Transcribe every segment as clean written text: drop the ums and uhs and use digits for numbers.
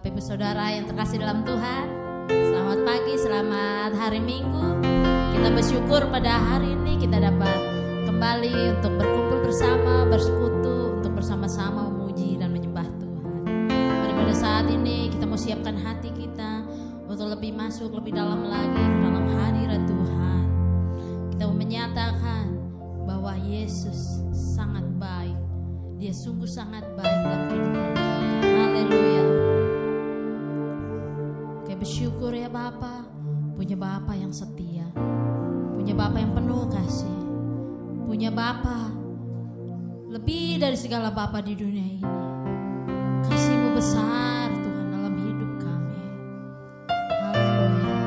Bapak Ibu Saudara yang terkasih dalam Tuhan, selamat pagi, selamat hari Minggu. Kita bersyukur pada hari ini kita dapat kembali untuk berkumpul bersama, bersekutu, untuk bersama-sama memuji dan menyembah Tuhan. Mari pada saat ini kita mau siapkan hati kita untuk lebih masuk, lebih dalam lagi ke dalam hadirat Tuhan. Kita mau menyatakan bahwa Yesus sangat baik. Dia sungguh sangat baik dalam kehidupan kita. Haleluya. Bersyukur ya Bapa, punya Bapa yang setia, punya Bapa yang penuh kasih, punya Bapa lebih dari segala Bapa di dunia ini. Kasih-Mu besar Tuhan dalam hidup kami. Haleluya.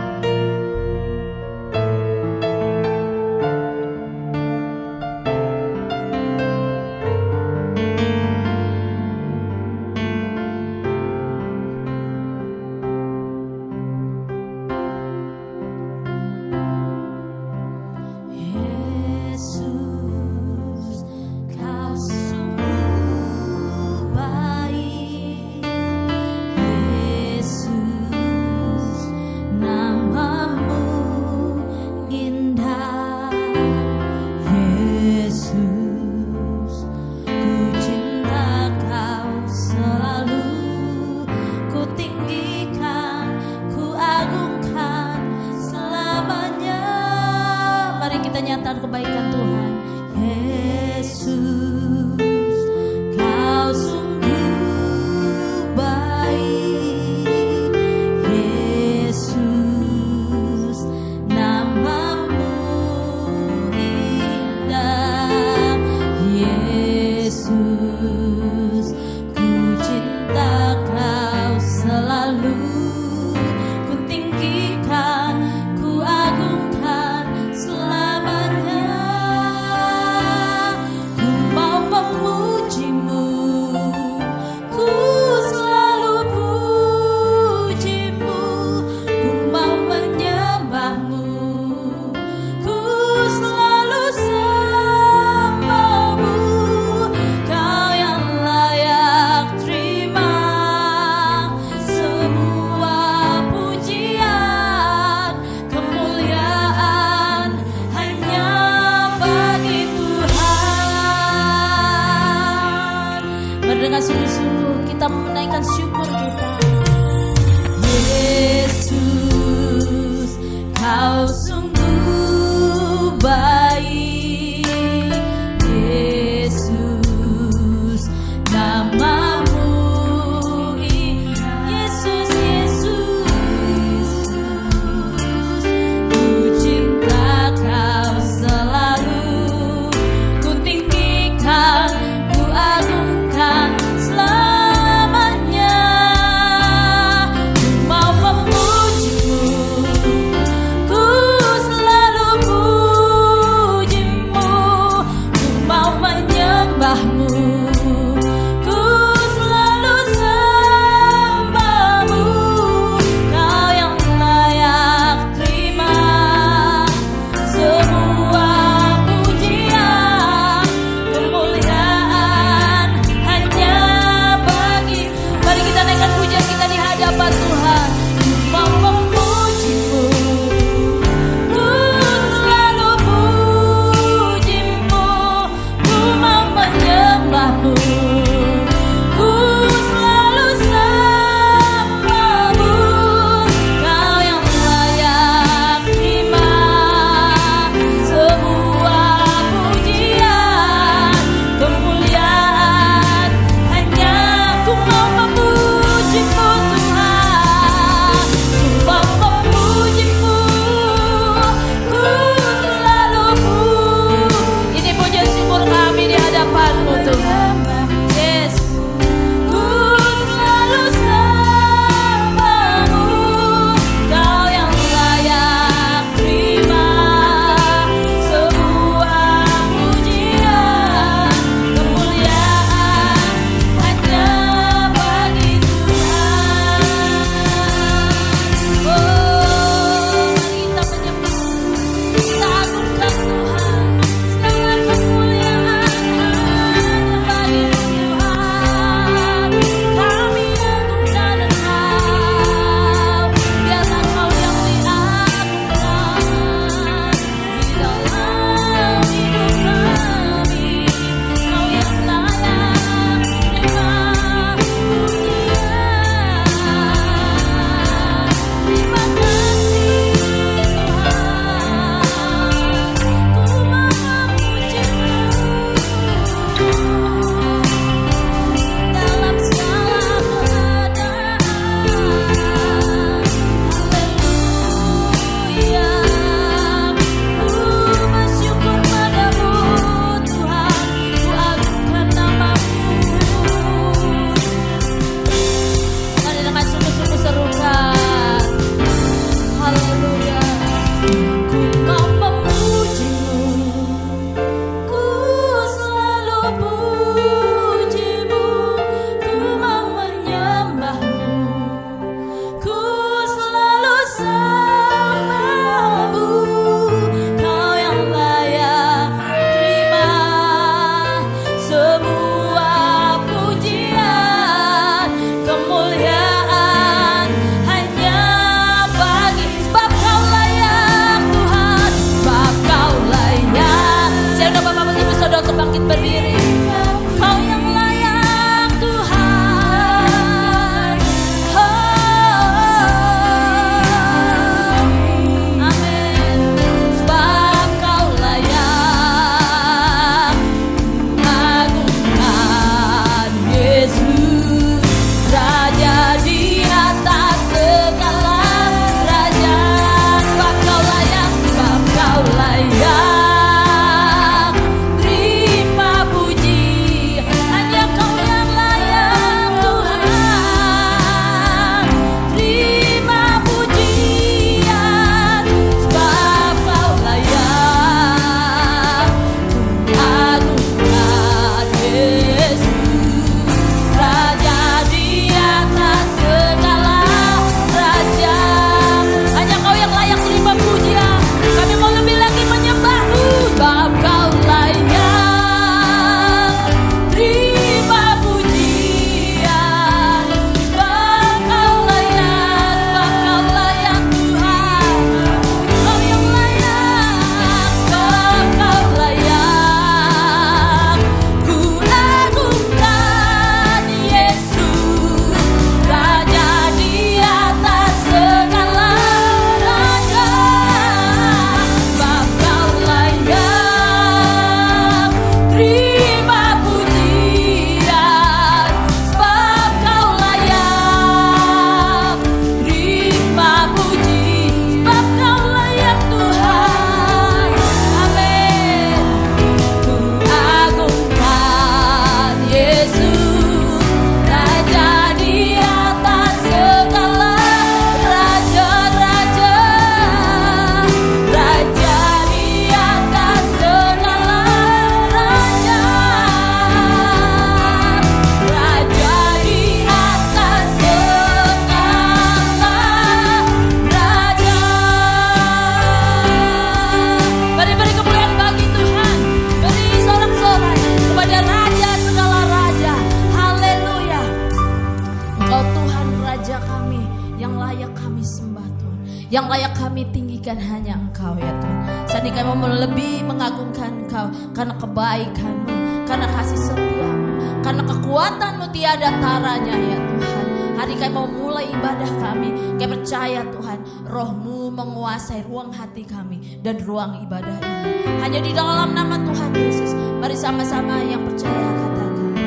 Yang layak kami tinggikan hanya Engkau ya Tuhan. Saat ini kami mau lebih mengagungkan Engkau karena kebaikan-Mu, karena kasih setia-Mu, karena kekuatan-Mu tiada taranya ya Tuhan. Hari kami mau mulai ibadah kami. Kami percaya Tuhan, Roh-Mu menguasai ruang hati kami dan ruang ibadah ini. Hanya di dalam nama Tuhan Yesus. Mari sama-sama yang percaya katakan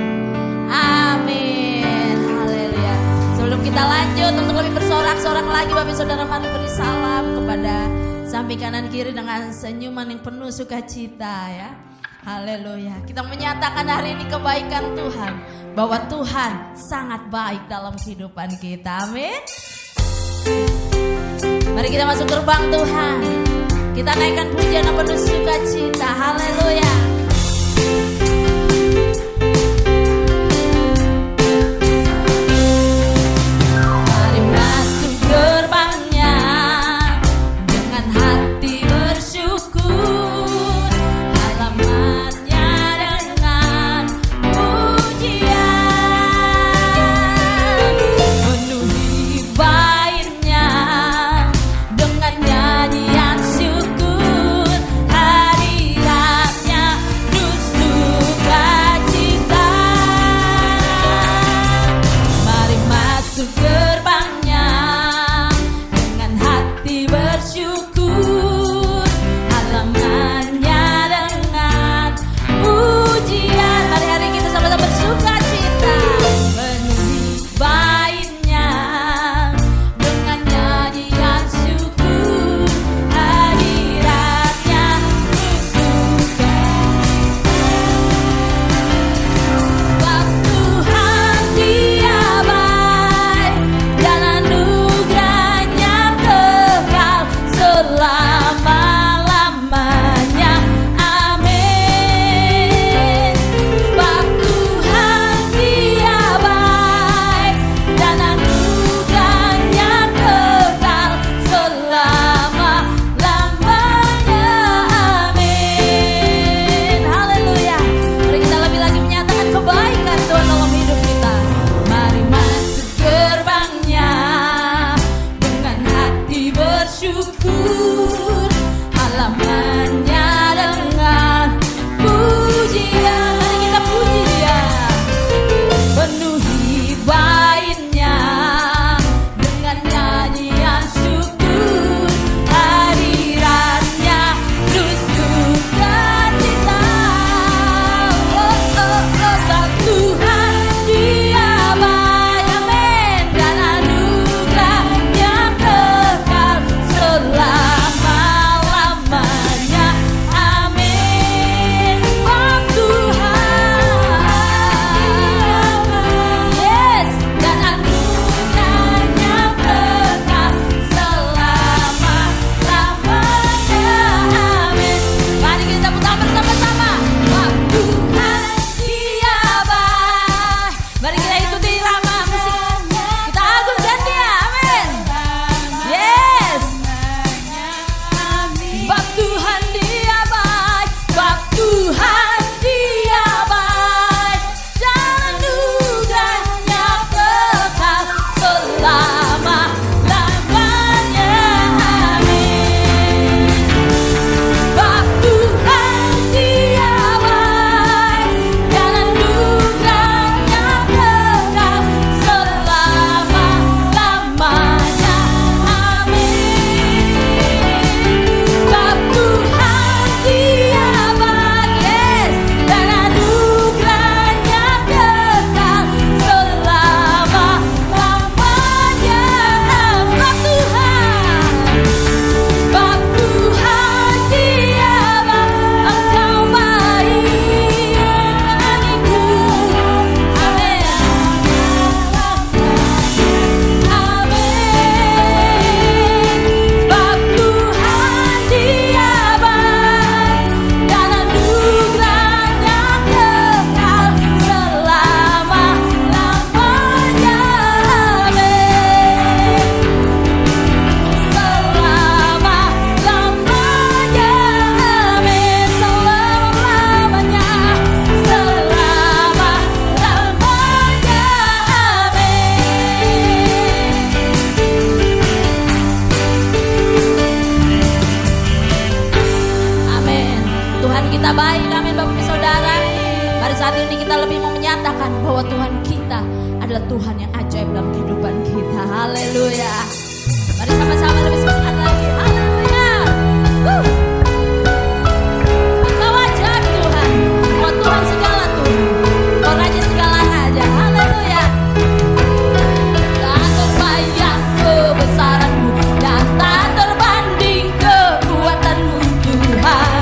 amin. Haleluya. Sebelum kita lanjut untuk lebih bersorak-sorak lagi, Bapak Saudara, mari beri salam kepada samping kanan kiri dengan senyuman yang penuh sukacita ya. Haleluya. Kita menyatakan hari ini kebaikan Tuhan, bahwa Tuhan sangat baik dalam kehidupan kita. Amin. Mari kita masuk gerbang Tuhan. Kita naikkan pujian yang penuh sukacita. Haleluya. Mari masuk gerbangnya dengan hati bersyukur, halamannya dengan pujian, penuhi baitnya dengan nyanyian syukur, hadiratnya Tuhan kita baik, amin Bapak Ibu Saudara. Pada saat ini kita lebih mau menyatakan bahwa Tuhan kita adalah Tuhan yang ajaib dalam kehidupan kita. Haleluya. Mari sama-sama lebih semangat lagi. Haleluya. Engkau ajaib Tuhan. Engkau Tuhan segala Tuhan. Engkau Raja segala raja. Haleluya. Tak terbayang kebesaranmu dan tak terbanding kekuatanmu Tuhan.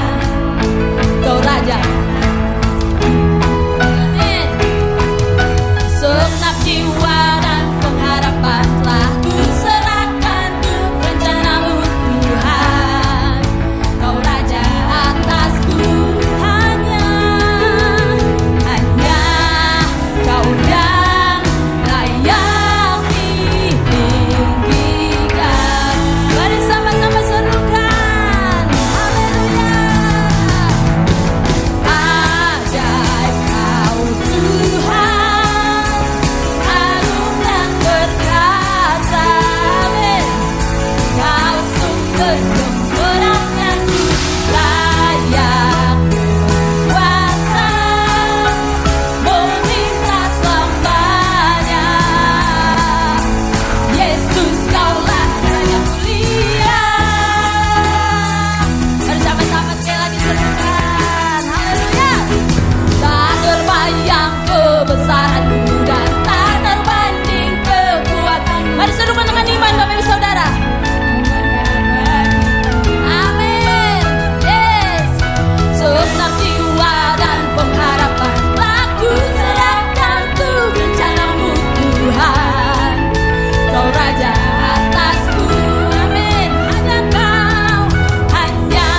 Engkau Raja. Amin. Segenap jiwa dan pengharapan telah kuserahkan untuk rencanamu Tuhan. Kau Raja atasku, hanya Kau yang layak ditinggikan. Mari sama-sama serukan. Haleluya. Ajaib Kau Tuhan, agung dan perkasa. Amin. Kau sumber kemenanganku, layak kuasa, meminta selamanya. Yesus Kaulah Raja mulia. Bersama-sama sekali lagi serukan. Haleluya. Tak terbayang kebesaranmu dan tak terbanding kekuatan. Mari serukan dengan iman Bapak Ibu Saudara. Amin. Yes. Segenap jiwa dan pengharapan telah kuserahkan untuk rencanamu Tuhan. Kau Raja atasku. Amin. Hanya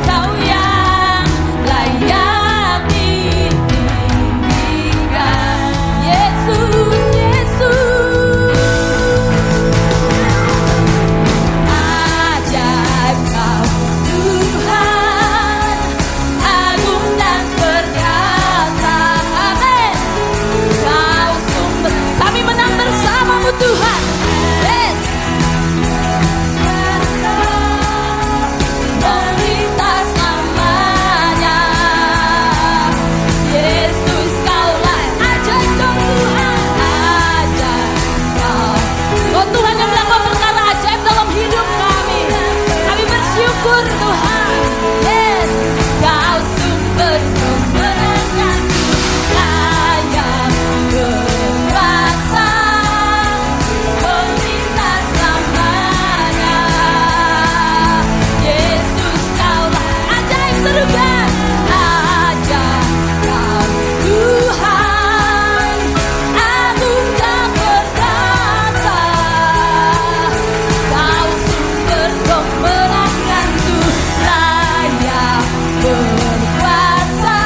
Kau yang layak ditinggikan. Yesus, Yesus. Ajaib Kau Tuhan, agung dan perkasa. Amin. Kau sumber, kami menang bersamamu Tuhan. Yes. Memerintah selamanya. Yesus Kaulah ajaib Kau Tuhan, ajaib Kau. Kau Tuhan yang melakukan perkara ajaib dalam hidup kami. Kami bersyukur Tuhan. Yes. Kau sumber kemenanganku, layak berkuasa, meminta selamanya. Yesus Kaulah ajaib, serukan. Ajaib Kau Tuhan, agung dan perkasa. Kau sumber kemenanganku, layak berkuasa,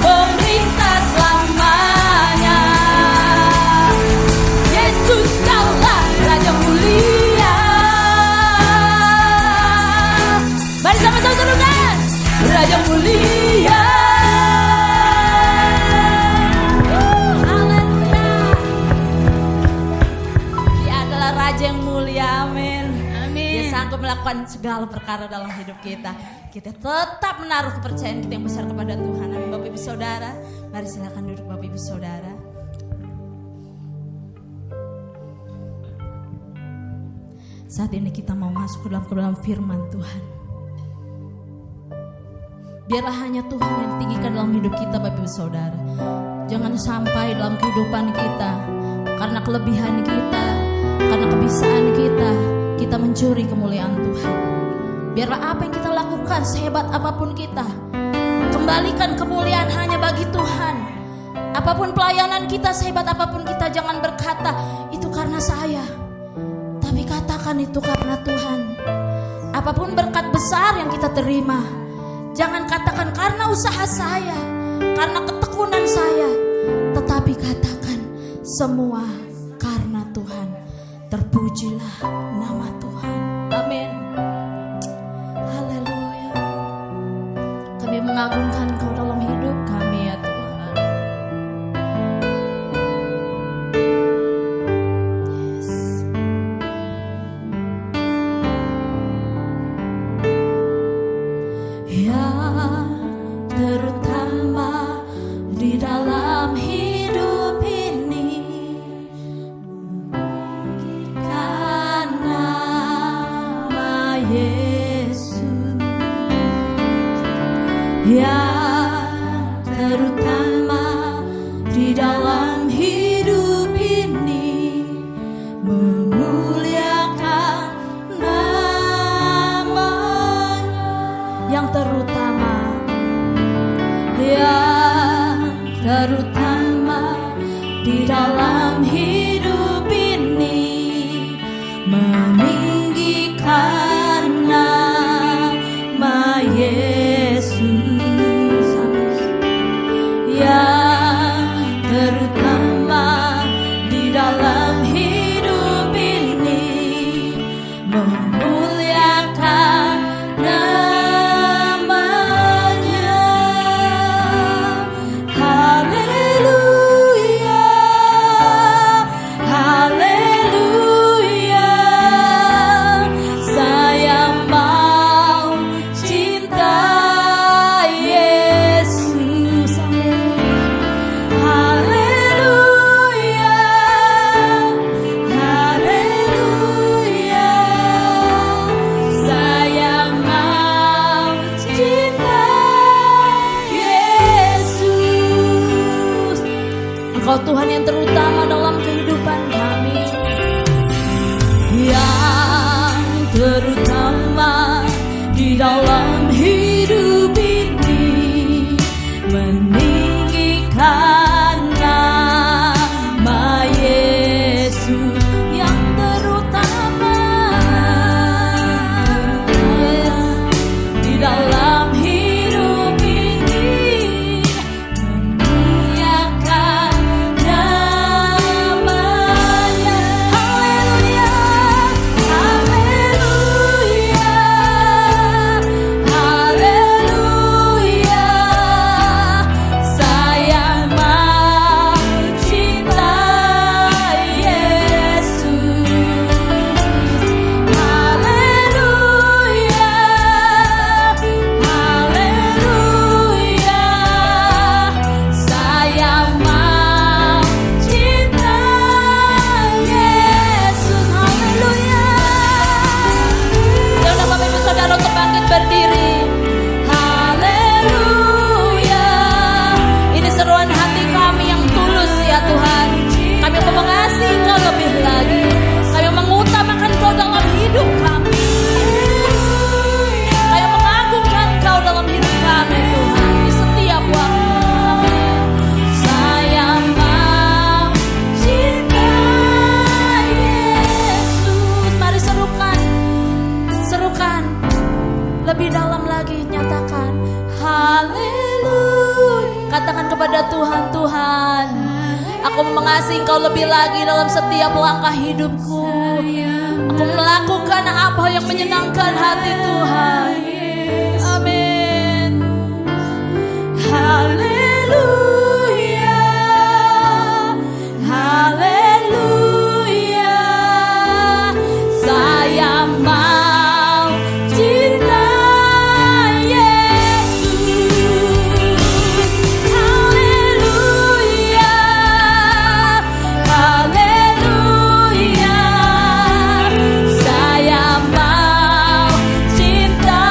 memerintah selamanya. Yesus Kaulah Raja mulia. Mari sama-sama serukan. Raja mulia. Haleluya. Dia adalah Raja yang mulia. Amin. Dia sanggup melakukan segala perkara dalam hidup kita. Kita tetap menaruh kepercayaan kita yang besar kepada Tuhan. Amin Bapak Ibu Saudara. Mari silakan duduk Bapak Ibu Saudara. Saat ini kita mau masuk ke dalam firman Tuhan. Biarlah hanya Tuhan yang ditinggikan dalam hidup kita Bapak Ibu Saudara. Jangan sampai dalam kehidupan kita, karena kelebihan kita, karena kebisaan kita mencuri kemuliaan Tuhan. Biarlah apa yang kita lakukan, sehebat apapun kita, kembalikan kemuliaan hanya bagi Tuhan. Apapun pelayanan kita, sehebat apapun kita, jangan berkata itu karena saya, tapi katakan itu karena Tuhan. Apapun berkat besar yang kita terima, jangan katakan karena usaha saya, karena ketekunan saya, tetapi katakan semua karena Tuhan. Terpujilah nama Tuhan. Amin. Haleluya. Kami mengagungkan Kau dalam hidup kami ya Tuhan. Yes. terutama di dalam hidup ini, karena nama Yesus yang terutama di dalam hidup ini, memuliakan namanya yang terutama, yang terutama di dalam hidup ini, meninggikan nama Yesus yang terutama di dalam hidup ini, memuliakan namanya. Haleluya, haleluya, saya mau cinta Yesus. Haleluya, haleluya, saya mau cinta Yesus. Engkau Tuhan yang terutama dalam kehidupan kami, yang terutama di dalam hidup ini, meninggikan nama Yesus yang terutama di dalam hidup ini, memuliakan namanya. Haleluya, haleluya, haleluya, saya mau cinta Yesus. Haleluya, haleluya, saya mau cinta Yesus. Haleluya. Ya udah Bapak Ibu Saudara untuk bangkit berdiri. Haleluya. Ini seruan hati kami yang tulus ya Tuhan. Kami mau mengasihi Engkau lebih lagi. Kami mengutamakan Engkau dalam hidup kami. Kami mengagungkan Engkau dalam hidup kami Tuhan, di setiap waktu. Saya mau cinta Yesus. Mari serukan, serukan lebih dalam lagi, nyatakan haleluya. Katakan kepada Tuhan, Tuhan, aku mengasihi Engkau lebih lagi dalam setiap langkah hidupku. Aku melakukan apa yang menyenangkan hati Tuhan. Amin. Haleluya, haleluya, saya mau cinta Yesus. Haleluya, haleluya, saya mau cinta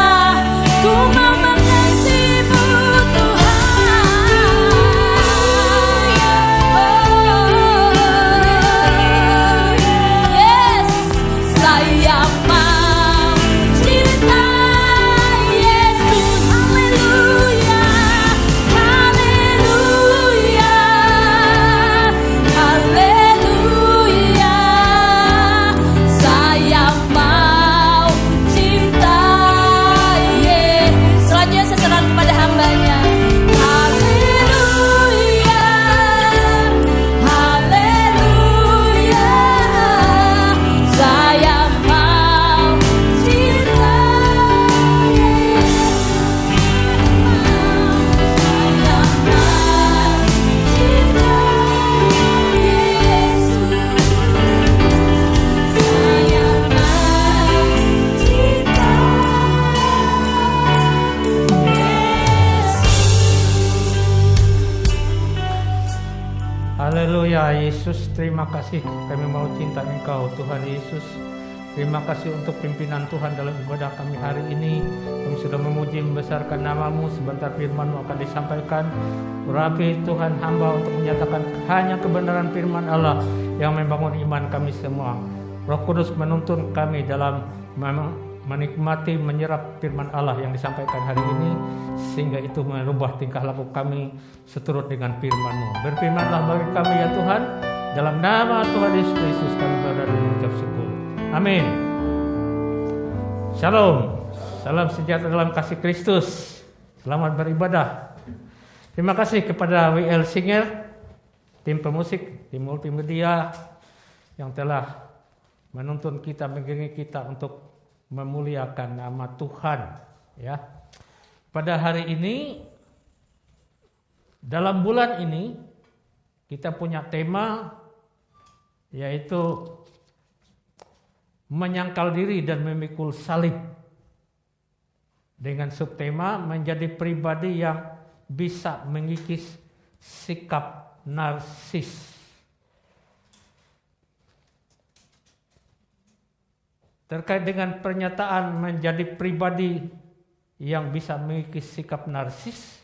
Yesus, terima kasih kami mau cinta Engkau Tuhan Yesus. Terima kasih untuk pimpinan Tuhan dalam ibadah kami hari ini. Kami sudah memuji membesarkan nama-Mu. Sebentar firman-Mu akan disampaikan. Urapi Tuhan hamba untuk menyatakan hanya kebenaran firman Allah yang membangun iman kami semua. Roh Kudus menuntun kami dalam menikmati, menyerap firman Allah yang disampaikan hari ini, sehingga itu merubah tingkah laku kami seturut dengan firman-Mu. Berfirmanlah bagi kami ya Tuhan, dalam nama Tuhan Yesus Kristus kami berdoa dan mengucap syukur. Amin. Shalom. Salam sejahtera dalam kasih Kristus. Selamat beribadah. Terima kasih kepada WL Singer, tim pemusik, tim multimedia yang telah menuntun kita, mengiringi kita untuk memuliakan nama Tuhan, ya. Pada hari ini, dalam bulan ini kita punya tema yaitu menyangkal diri dan memikul salib, dengan subtema menjadi pribadi yang bisa mengikis sikap narsis. Terkait dengan pernyataan menjadi pribadi yang bisa mengikis sikap narsis,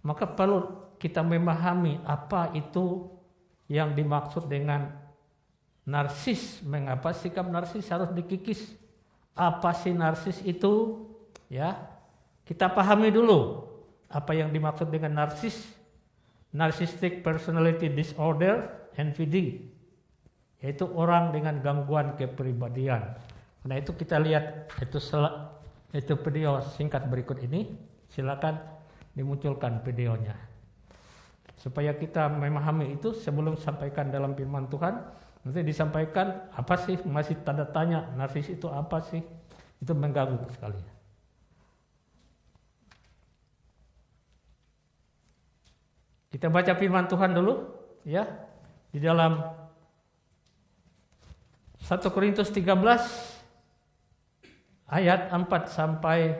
maka perlu kita memahami apa itu yang dimaksud dengan narsis. Mengapa sikap narsis harus dikikis? Apa sih narsis itu? Ya, kita pahami dulu apa yang dimaksud dengan narsis. Narcissistic Personality Disorder (NPD), yaitu orang dengan gangguan kepribadian. Nah itu kita lihat itu video singkat berikut ini. Silakan dimunculkan videonya supaya kita memahami itu. Sebelum sampaikan dalam firman Tuhan, nanti disampaikan apa sih, masih tanda tanya, narsis itu apa sih? Itu mengganggu sekali. Kita baca firman Tuhan dulu ya, di dalam 1 Korintus 13 ayat 4 sampai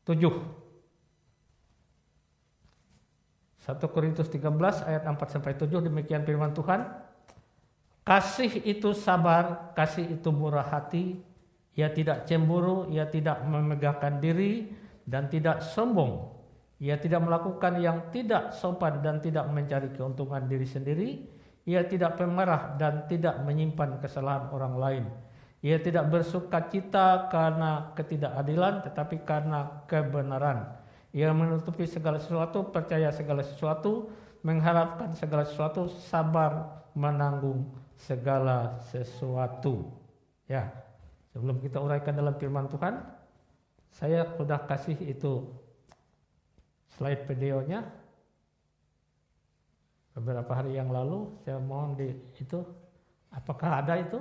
7. 1 Korintus 13 ayat 4 sampai 7, demikian firman Tuhan. Kasih itu sabar, kasih itu murah hati, ia tidak cemburu, ia tidak memegahkan diri dan tidak sombong. Ia tidak melakukan yang tidak sopan dan tidak mencari keuntungan diri sendiri. Ia tidak pemarah dan tidak menyimpan kesalahan orang lain. Ia tidak bersuka cita karena ketidakadilan, tetapi karena kebenaran. Ia menutupi segala sesuatu, percaya segala sesuatu, mengharapkan segala sesuatu, sabar menanggung segala sesuatu. Ya, sebelum kita uraikan dalam firman Tuhan, saya sudah kasih itu slide videonya beberapa hari yang lalu. Saya mohon itu, apakah ada itu?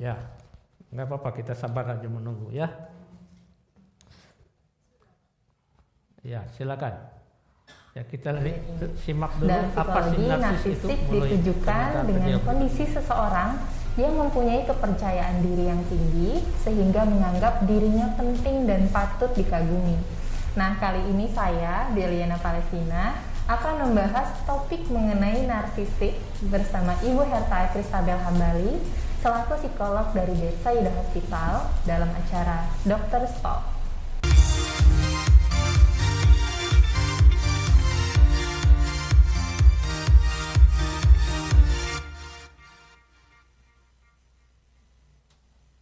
Ya, nggak apa-apa, kita sabar aja menunggu ya. Ya, silakan. Ya, kita simak dulu. Dalam psikologi, narsistik ditujukan dengan kondisi seseorang yang mempunyai kepercayaan diri yang tinggi sehingga menganggap dirinya penting dan patut dikagumi. Nah, kali ini saya, Deliana Palestina, akan membahas topik mengenai narsistik bersama Ibu Herta Kristabel Hambali selaku psikolog dari Bethsaida Hospital dalam acara Dr. Talk.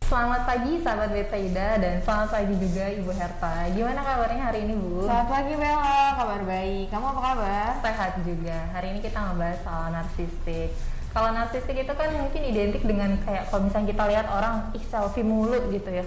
Selamat pagi sahabat Bethsaida dan selamat pagi juga Ibu Herta. Gimana kabarnya hari ini, Bu? Selamat pagi Bella, kabar baik. Kamu apa kabar? Sehat juga. Hari ini kita ngebahas soal narsistik. Kalau narsistik itu kan mungkin identik dengan kayak kalau misalnya kita lihat orang selfie mulu gitu ya.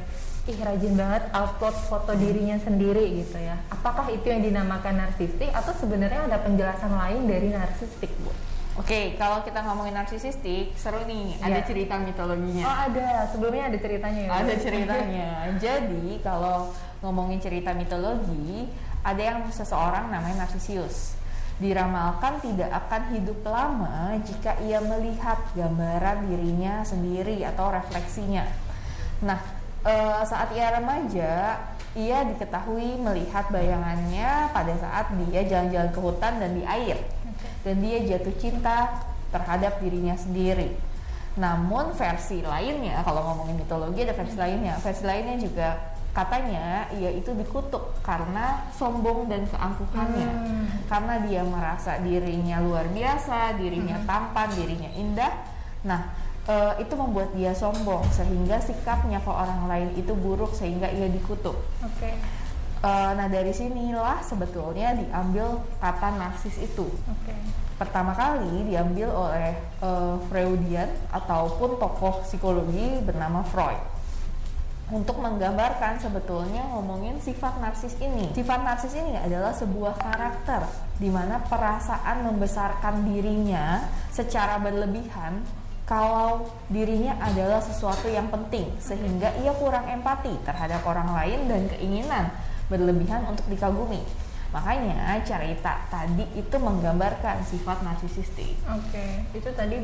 Rajin banget upload foto dirinya sendiri gitu ya. Apakah itu yang dinamakan narsistik atau sebenarnya ada penjelasan lain dari narsistik, Bu? Oke, kalau kita ngomongin narsistik, seru nih, ada cerita mitologinya. Oh ada, sebelumnya ada ceritanya ya? Ada ceritanya. Jadi kalau ngomongin cerita mitologi, ada yang seseorang namanya Narsisius. Diramalkan tidak akan hidup lama jika ia melihat gambaran dirinya sendiri atau refleksinya. Nah, saat ia remaja, ia diketahui melihat bayangannya pada saat dia jalan-jalan ke hutan dan di air. dan dia jatuh cinta terhadap dirinya sendiri. Namun versi lainnya, kalau ngomongin mitologi ada versi lainnya. Versi lainnya juga katanya ia itu dikutuk karena sombong dan keangkuhannya. Karena dia merasa dirinya luar biasa, dirinya tampan, dirinya indah. Nah, itu membuat dia sombong sehingga sikapnya ke orang lain itu buruk sehingga ia dikutuk. Oke. Nah, dari sinilah sebetulnya diambil kata narsis itu. Oke. Pertama kali diambil oleh Freudian ataupun tokoh psikologi bernama Freud untuk menggambarkan sebetulnya ngomongin sifat narsis ini. Sifat narsis ini adalah sebuah karakter di mana perasaan membesarkan dirinya secara berlebihan kalau dirinya adalah sesuatu yang penting, sehingga ia kurang empati terhadap orang lain dan keinginan berlebihan untuk dikagumi. Makanya cerita tadi itu menggambarkan sifat narsisistik. Oke, itu tadi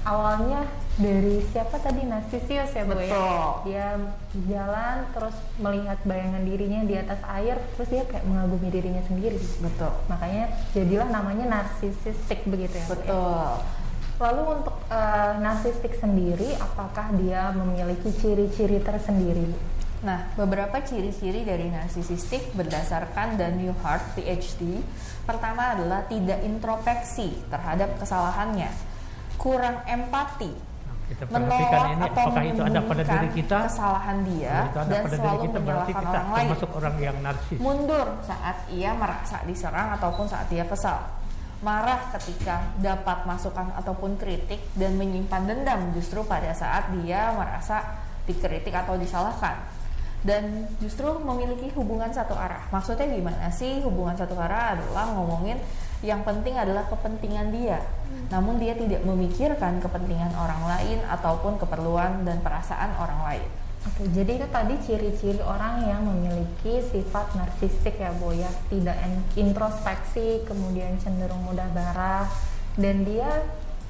awalnya dari siapa tadi, Narsissius ya Bu? Betul. Ya? Dia jalan terus melihat bayangan dirinya di atas air, terus dia kayak mengagumi dirinya sendiri. Betul. Makanya jadilah namanya narsisistik begitu ya Bu? Betul. Lalu untuk narsistik sendiri, apakah dia memiliki ciri-ciri tersendiri? Nah, beberapa ciri-ciri dari narsisistik berdasarkan Dan Newhart, PhD. Pertama adalah tidak introspeksi terhadap kesalahannya, kurang empati, Kita perhatikan ini, atau apakah itu ada pada diri kita? kesalahan dia Kalau itu ada dan pada diri selalu kita, berarti menyalahkan kita orang lain. termasuk orang yang narsis. Mundur saat ia merasa diserang ataupun saat ia kesal. Marah ketika dapat masukan ataupun kritik dan menyimpan dendam justru pada saat dia merasa dikritik atau disalahkan. Dan justru memiliki hubungan satu arah. Maksudnya gimana sih hubungan satu arah? Adalah ngomongin yang penting adalah kepentingan dia. Namun dia tidak memikirkan kepentingan orang lain ataupun keperluan dan perasaan orang lain. Oke, jadi itu tadi ciri-ciri orang yang memiliki sifat narsistik ya Bu ya. Tidak introspeksi, kemudian cenderung mudah marah, dan dia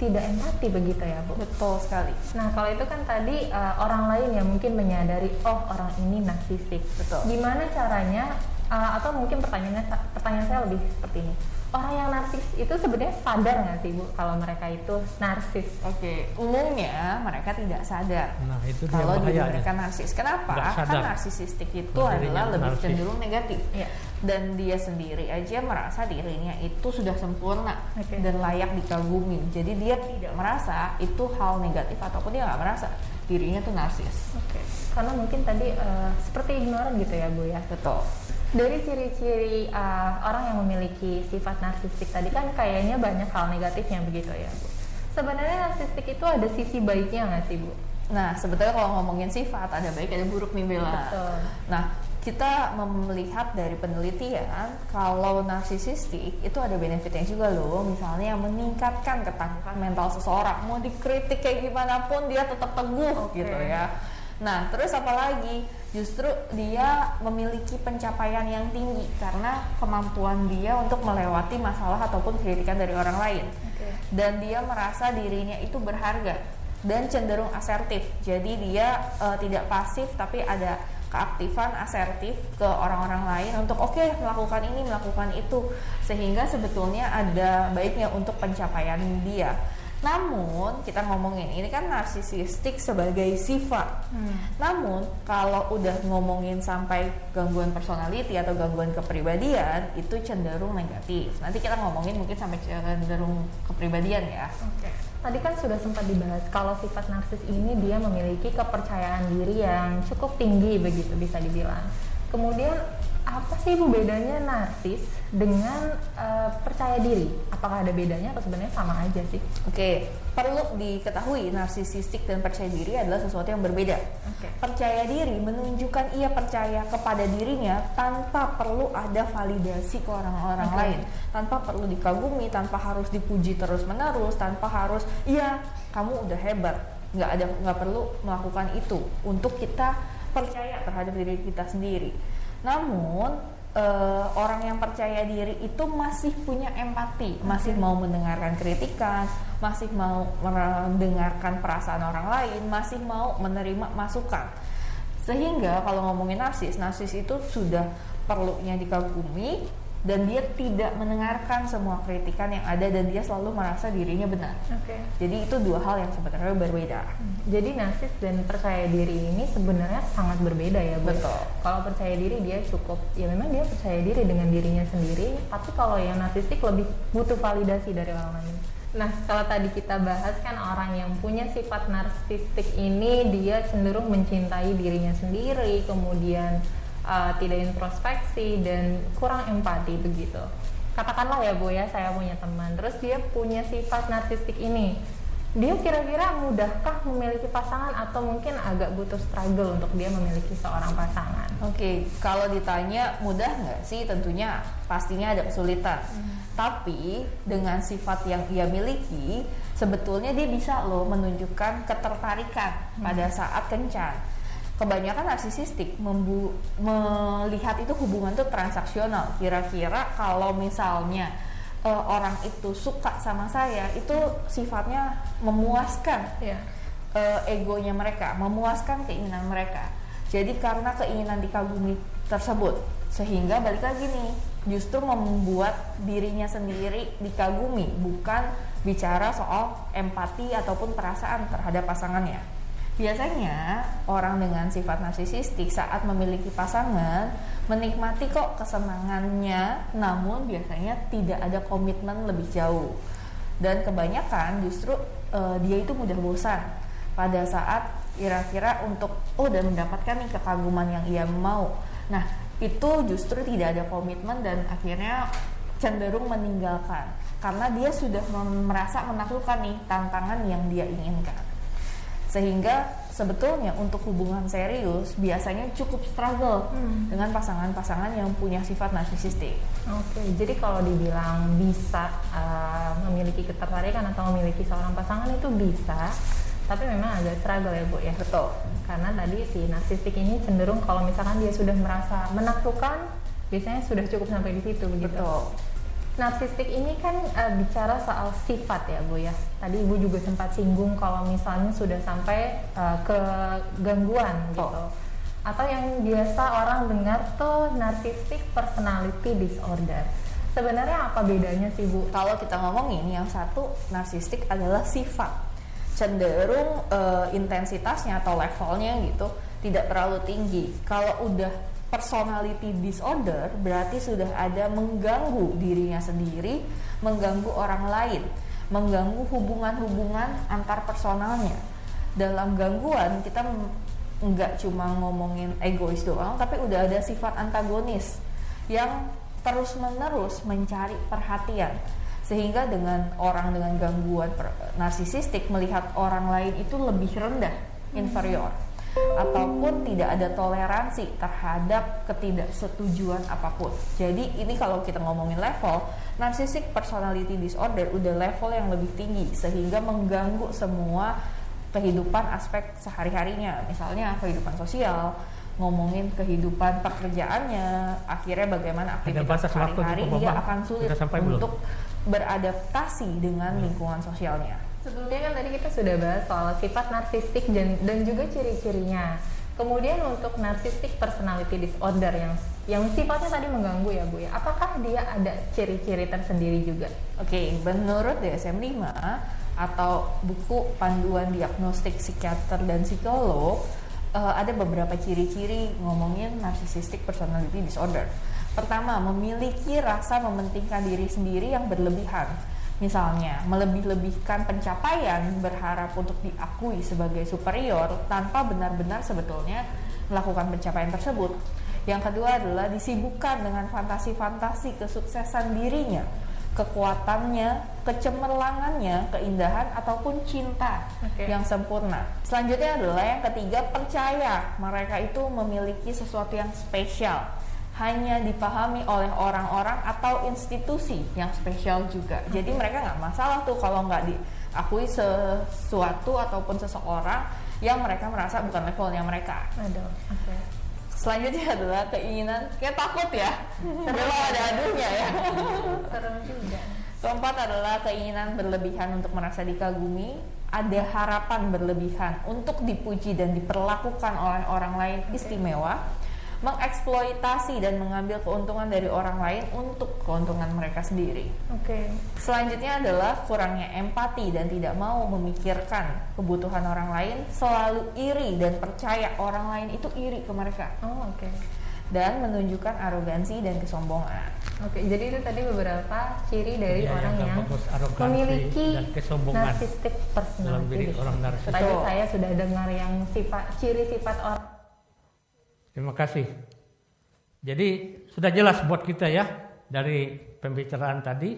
tidak empati begitu ya Bu? Betul sekali. Nah, kalau itu kan tadi orang lain yang mungkin menyadari, oh orang ini narsistik. Betul. Gimana caranya, atau mungkin pertanyaan saya lebih seperti ini. Orang yang narsis itu sebenarnya sadar nggak sih Bu kalau mereka itu narsis? Oke, umumnya mereka tidak sadar Nah, itu dia kalau diri bahayanya. mereka narsis. Kenapa? Nggak sadar. Kan narsisistik itu Kalau dirinya adalah lebih narsis. cenderung negatif. Iya. Dan dia sendiri aja merasa dirinya itu sudah sempurna Oke. dan layak dikagumi. Jadi dia tidak merasa itu hal negatif ataupun dia nggak merasa dirinya tuh narsis. Oke. Karena mungkin tadi seperti ignoran gitu ya Bu ya. Betul. Dari ciri-ciri orang yang memiliki sifat narsistik tadi kan kayaknya banyak hal negatifnya begitu ya Bu. Sebenarnya narsistik itu ada sisi baiknya nggak sih Bu? Nah, sebetulnya kalau ngomongin sifat ada baik ada buruk nih Bella. Betul. Nah, kita melihat dari penelitian kalau narsisistik itu ada benefitnya juga loh. Misalnya meningkatkan ketahanan mental seseorang. Mau dikritik kayak gimana pun dia tetap teguh gitu ya. Nah, terus apalagi justru dia memiliki pencapaian yang tinggi karena kemampuan dia untuk melewati masalah ataupun kritikan dari orang lain. Dan dia merasa dirinya itu berharga dan cenderung asertif. Jadi dia tidak pasif tapi ada keaktifan asertif ke orang-orang lain untuk melakukan ini, melakukan itu, sehingga sebetulnya ada baiknya untuk pencapaian dia. Namun kita ngomongin ini kan narsisistik sebagai sifat. Namun kalau udah ngomongin sampai gangguan personality atau gangguan kepribadian itu cenderung negatif. Nanti kita ngomongin mungkin sampai cenderung kepribadian ya. Oke. Tadi kan sudah sempat dibahas kalau sifat narsis ini dia memiliki kepercayaan diri yang cukup tinggi begitu bisa dibilang. Kemudian apa sih Bu bedanya narsis dengan percaya diri? Apakah ada bedanya atau sebenarnya sama aja sih? Oke, perlu diketahui narsisistik dan percaya diri adalah sesuatu yang berbeda. Percaya diri menunjukkan ia percaya kepada dirinya tanpa perlu ada validasi ke orang-orang lain, tanpa perlu dikagumi, tanpa harus dipuji terus-menerus, tanpa harus iya kamu udah hebat. Nggak perlu melakukan itu untuk kita percaya terhadap diri kita sendiri. Namun orang yang percaya diri itu masih punya empati, masih mau mendengarkan kritikan, masih mau mendengarkan perasaan orang lain, masih mau menerima masukan. Sehingga kalau ngomongin narsis itu sudah perlunya dikagumi, dan dia tidak mendengarkan semua kritikan yang ada dan dia selalu merasa dirinya benar. Jadi itu dua hal yang sebenarnya berbeda. Jadi narsis dan percaya diri ini sebenarnya sangat berbeda ya, Bu. Betul. Kalau percaya diri dia cukup, ya memang dia percaya diri dengan dirinya sendiri, tapi kalau yang narsistik lebih butuh validasi dari orang lain. Nah, kalau tadi kita bahas kan orang yang punya sifat narsistik ini dia cenderung mencintai dirinya sendiri, kemudian tidak introspeksi dan kurang empati begitu. Katakanlah ya Bu ya, saya punya teman, terus dia punya sifat narsistik ini. Dia kira-kira mudahkah memiliki pasangan atau mungkin agak butuh struggle untuk dia memiliki seorang pasangan? Oke, kalau ditanya mudah nggak sih? Tentunya pastinya ada kesulitan. Tapi dengan sifat yang ia miliki, sebetulnya dia bisa loh menunjukkan ketertarikan pada saat kencan. Kebanyakan narsisistik melihat itu hubungan tuh transaksional. Kira-kira kalau misalnya orang itu suka sama saya, itu sifatnya memuaskan egonya mereka, memuaskan keinginan mereka. Jadi karena keinginan dikagumi tersebut, sehingga balik lagi nih, justru membuat dirinya sendiri dikagumi, bukan bicara soal empati ataupun perasaan terhadap pasangannya. Biasanya orang dengan sifat narsisistik saat memiliki pasangan menikmati kok kesenangannya, namun biasanya tidak ada komitmen lebih jauh. Dan kebanyakan justru dia itu mudah bosan pada saat kira-kira untuk udah mendapatkan nih kekaguman yang ia mau. Nah, itu justru tidak ada komitmen dan akhirnya cenderung meninggalkan karena dia sudah merasa menaklukkan nih tantangan yang dia inginkan. Sehingga sebetulnya untuk hubungan serius biasanya cukup struggle dengan pasangan-pasangan yang punya sifat narsisistik. Jadi kalau dibilang bisa memiliki ketertarikan atau memiliki seorang pasangan itu bisa, tapi memang agak struggle ya Bu ya. Betul. Karena tadi si narsistik ini cenderung kalau misalkan dia sudah merasa menaklukkan, biasanya sudah cukup sampai di situ begitu. Betul. Narsistik ini kan bicara soal sifat ya Bu ya. Tadi Ibu juga sempat singgung kalau misalnya sudah sampai ke gangguan gitu. Atau yang biasa orang dengar tuh narcissistic personality disorder. Sebenarnya apa bedanya sih Bu? Kalau kita ngomongin yang satu narsistik adalah sifat, cenderung intensitasnya atau levelnya gitu tidak terlalu tinggi. Kalau udah personality disorder berarti sudah ada mengganggu dirinya sendiri, mengganggu orang lain, mengganggu hubungan-hubungan antar personalnya. Dalam gangguan kita nggak cuma ngomongin egois doang, tapi udah ada sifat antagonis yang terus-menerus mencari perhatian. Sehingga dengan orang dengan gangguan narsisistik melihat orang lain itu lebih rendah, inferior, ataupun tidak ada toleransi terhadap ketidaksetujuan apapun. Jadi ini kalau kita ngomongin level, narcissistic personality disorder udah level yang lebih tinggi sehingga mengganggu semua kehidupan aspek sehari-harinya. Misalnya kehidupan sosial, ngomongin kehidupan pekerjaannya, akhirnya bagaimana aktivitas sehari-hari dia akan sulit untuk beradaptasi dengan lingkungan sosialnya. Sebelumnya kan tadi kita sudah bahas soal sifat narsistik dan juga ciri-cirinya. Kemudian untuk narcissistic personality disorder yang sifatnya tadi mengganggu ya Bu ya. Apakah dia ada ciri-ciri tersendiri juga? Oke, menurut DSM-5 atau buku panduan diagnostik psikiater dan psikolog, ada beberapa ciri-ciri ngomongin narcissistic personality disorder. Pertama, memiliki rasa mementingkan diri sendiri yang berlebihan. Misalnya, melebih-lebihkan pencapaian, berharap untuk diakui sebagai superior tanpa benar-benar sebetulnya melakukan pencapaian tersebut. Yang kedua adalah disibukkan dengan fantasi-fantasi kesuksesan dirinya, kekuatannya, kecemerlangannya, keindahan ataupun cinta yang sempurna. Selanjutnya adalah yang ketiga, percaya mereka itu memiliki sesuatu yang spesial, hanya dipahami oleh orang-orang atau institusi yang spesial juga. Jadi mereka nggak masalah tuh kalau nggak diakui sesuatu ataupun seseorang yang mereka merasa bukan levelnya mereka. Selanjutnya adalah keinginan, kayak takut ya, memang ada aduhnya ya. Serem juga. Keempat adalah keinginan berlebihan untuk merasa dikagumi, ada harapan berlebihan untuk dipuji dan diperlakukan oleh orang lain istimewa, mengeksploitasi dan mengambil keuntungan dari orang lain untuk keuntungan mereka sendiri. Selanjutnya adalah kurangnya empati dan tidak mau memikirkan kebutuhan orang lain, selalu iri dan percaya orang lain itu iri ke mereka. Dan menunjukkan arogansi dan kesombongan. Jadi itu tadi beberapa ciri dari orang yang memiliki narcissistic personality. Tadi saya sudah dengar yang ciri sifat orang. Terima kasih. Jadi sudah jelas buat kita ya dari pembicaraan tadi,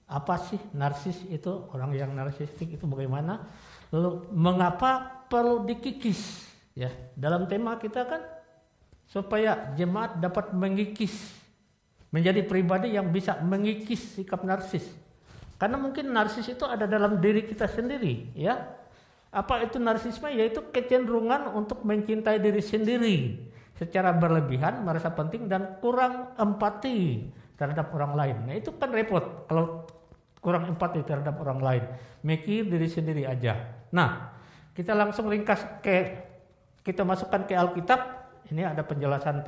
apa sih narsis itu, orang yang narsistik itu bagaimana, lalu mengapa perlu dikikis ya. Dalam tema kita kan supaya jemaat dapat mengikis, menjadi pribadi yang bisa mengikis sikap narsis. Karena mungkin narsis itu ada dalam diri kita sendiri ya. Apa itu narsisme? Yaitu kecenderungan untuk mencintai diri sendiri secara berlebihan, merasa penting dan kurang empati terhadap orang lain. Nah itu kan repot kalau kurang empati terhadap orang lain, mikir diri sendiri aja. Nah kita langsung ringkas kita masukkan ke Alkitab. Ini ada penjelasan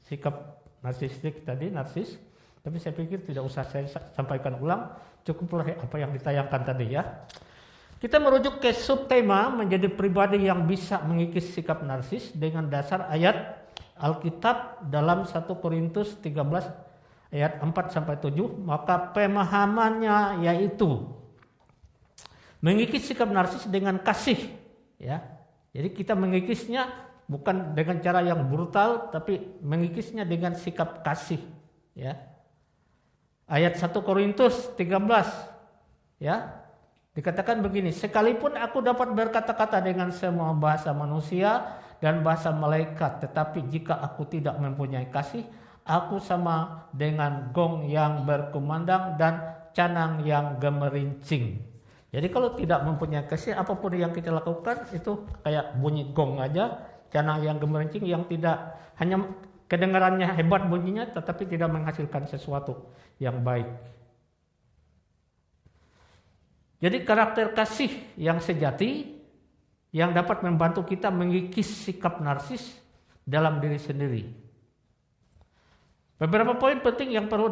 sikap narsistik tadi, narsis. Tapi saya pikir tidak usah saya sampaikan ulang, cukuplah apa yang ditayangkan tadi ya. Kita merujuk ke subtema menjadi pribadi yang bisa mengikis sikap narsis dengan dasar ayat Alkitab dalam 1 Korintus 13 ayat 4-7. Maka pemahamannya yaitu mengikis sikap narsis dengan kasih ya. Jadi kita mengikisnya bukan dengan cara yang brutal, tapi mengikisnya dengan sikap kasih ya. Ayat 1 Korintus 13 ya. Dikatakan begini, sekalipun aku dapat berkata-kata dengan semua bahasa manusia dan bahasa malaikat, tetapi jika aku tidak mempunyai kasih, aku sama dengan gong yang berkumandang dan canang yang gemerincing. Jadi kalau tidak mempunyai kasih, apapun yang kita lakukan itu kayak bunyi gong aja, canang yang gemerincing yang tidak hanya kedengarannya hebat bunyinya, tetapi tidak menghasilkan sesuatu yang baik. Jadi karakter kasih yang sejati yang dapat membantu kita mengikis sikap narsis dalam diri sendiri. Beberapa poin penting yang perlu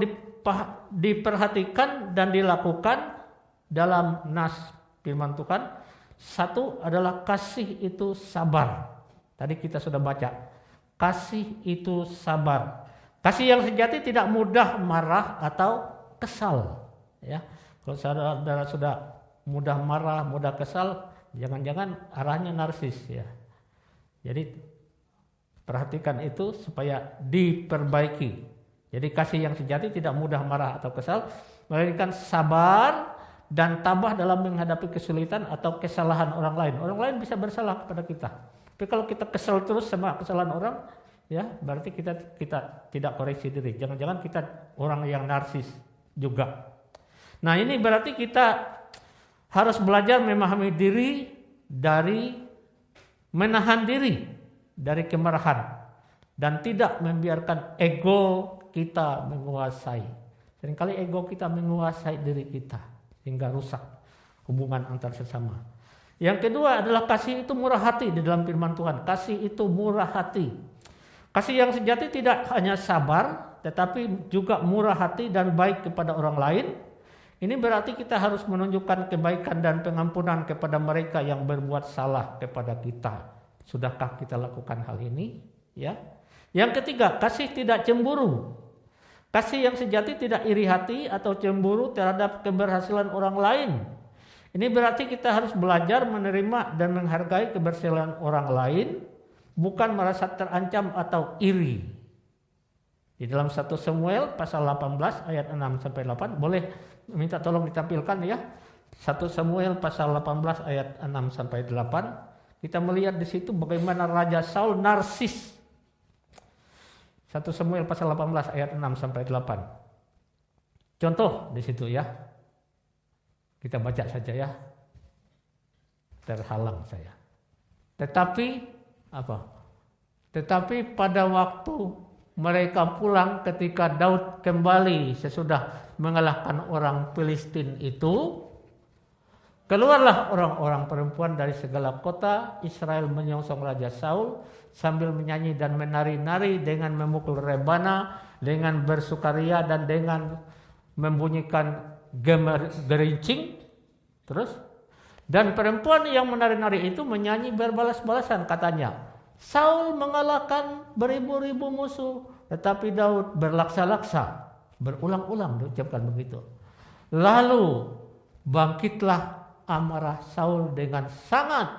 diperhatikan dan dilakukan dalam nas firman Tuhan. Satu adalah kasih itu sabar. Tadi kita sudah baca. Kasih itu sabar. Kasih yang sejati tidak mudah marah atau kesal. Ya, kalau saudara sudah mudah marah, mudah kesal, jangan-jangan arahnya narsis ya. Jadi perhatikan itu supaya diperbaiki. Jadi kasih yang sejati tidak mudah marah atau kesal, melainkan sabar dan tabah dalam menghadapi kesulitan atau kesalahan orang lain. Orang lain bisa bersalah kepada kita. Tapi kalau kita kesal terus sama kesalahan orang, ya berarti kita tidak koreksi diri. Jangan-jangan kita orang yang narsis juga. Nah ini berarti kita harus belajar memahami diri dari menahan diri dari kemarahan dan tidak membiarkan ego kita menguasai. Seringkali ego kita menguasai diri kita hingga rusak hubungan antar sesama. Yang kedua adalah kasih itu murah hati di dalam firman Tuhan. Kasih itu murah hati. Kasih yang sejati tidak hanya sabar, tetapi juga murah hati dan baik kepada orang lain. Ini berarti kita harus menunjukkan kebaikan dan pengampunan kepada mereka yang berbuat salah kepada kita. Sudahkah kita lakukan hal ini? Ya. Yang ketiga, kasih tidak cemburu. Kasih yang sejati tidak iri hati atau cemburu terhadap keberhasilan orang lain. Ini berarti kita harus belajar menerima dan menghargai keberhasilan orang lain, bukan merasa terancam atau iri. Di dalam 1 Samuel pasal 18 ayat 6-8, boleh minta tolong ditampilkan ya. 1 Samuel pasal 18 ayat 6-8. Kita melihat di situ bagaimana Raja Saul narsis. 1 Samuel pasal 18 ayat 6-8. Contoh di situ ya. Kita baca saja ya. Terhalang saya. Tetapi pada waktu mereka pulang ketika Daud kembali sesudah mengalahkan orang Filistin itu, Keluarlah orang-orang perempuan dari segala kota Israel menyongsong Raja Saul sambil menyanyi dan menari-nari dengan memukul rebana, dengan bersukaria dan dengan membunyikan gerincing. Terus, dan perempuan yang menari-nari itu menyanyi berbalas-balasan, katanya, Saul mengalahkan beribu-ribu musuh, tetapi Daud berlaksa-laksa. Berulang-ulang diucapkan begitu. Lalu bangkitlah amarah Saul dengan sangat,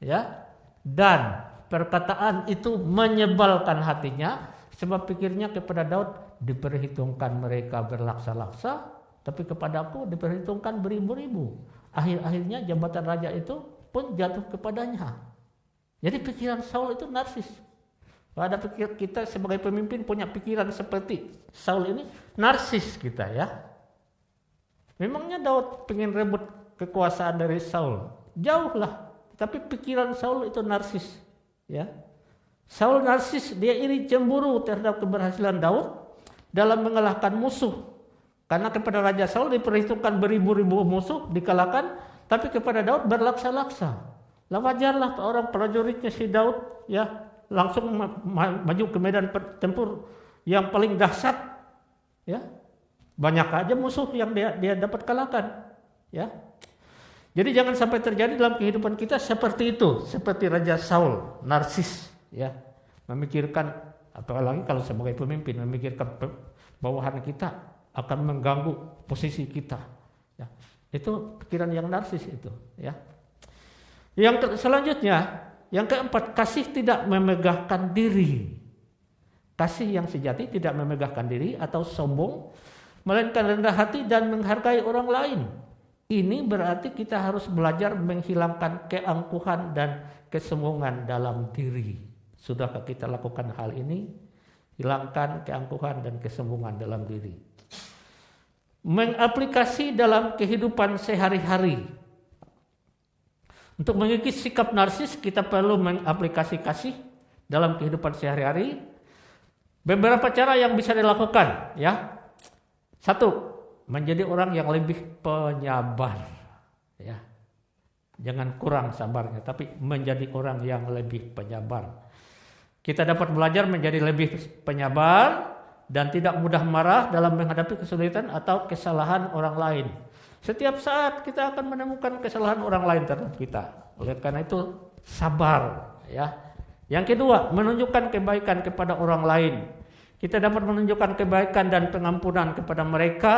ya, dan perkataan itu menyebalkan hatinya, sebab pikirnya kepada Daud diperhitungkan mereka berlaksa-laksa, tapi kepadaku diperhitungkan beribu-ribu. Akhir-akhirnya jabatan raja itu pun jatuh kepadanya. Jadi pikiran Saul itu narsis. Ada pikir kita sebagai pemimpin punya pikiran seperti Saul ini, narsis kita, ya. Memangnya Daud pengen rebut kekuasaan dari Saul? Jauhlah. Tapi pikiran Saul itu narsis, ya. Saul narsis, dia iri cemburu terhadap keberhasilan Daud dalam mengalahkan musuh. Karena kepada Raja Saul diperhitungkan beribu-ribu musuh dikalahkan, tapi kepada Daud berlaksa-laksa. Lah wajarlah orang prajuritnya si Daud, ya, langsung maju ke medan tempur yang paling dahsyat, ya. Banyak aja musuh yang dia dapat kalahkan, ya. Jadi jangan sampai terjadi dalam kehidupan kita seperti itu, seperti Raja Saul, narsis, ya, memikirkan, apalagi kalau sebagai pemimpin memikirkan bawahan kita akan mengganggu posisi kita, ya. Itu pikiran yang narsis itu, ya. Yang selanjutnya, yang keempat, kasih tidak memegahkan diri. Kasih yang sejati tidak memegahkan diri atau sombong, melainkan rendah hati dan menghargai orang lain. Ini berarti kita harus belajar menghilangkan keangkuhan dan kesombongan dalam diri. Sudahkah kita lakukan hal ini? Hilangkan keangkuhan dan kesombongan dalam diri. Mengaplikasi dalam kehidupan sehari-hari. Untuk mengikis sikap narsis, kita perlu mengaplikasi kasih dalam kehidupan sehari-hari. Beberapa cara yang bisa dilakukan, ya. 1. Menjadi orang yang lebih penyabar, ya. Jangan kurang sabarnya, tapi menjadi orang yang lebih penyabar. Kita dapat belajar menjadi lebih penyabar dan tidak mudah marah dalam menghadapi kesulitan atau kesalahan orang lain. Setiap saat kita akan menemukan kesalahan orang lain terhadap kita. Oleh karena itu sabar, ya. Yang kedua, menunjukkan kebaikan kepada orang lain. Kita dapat menunjukkan kebaikan dan pengampunan kepada mereka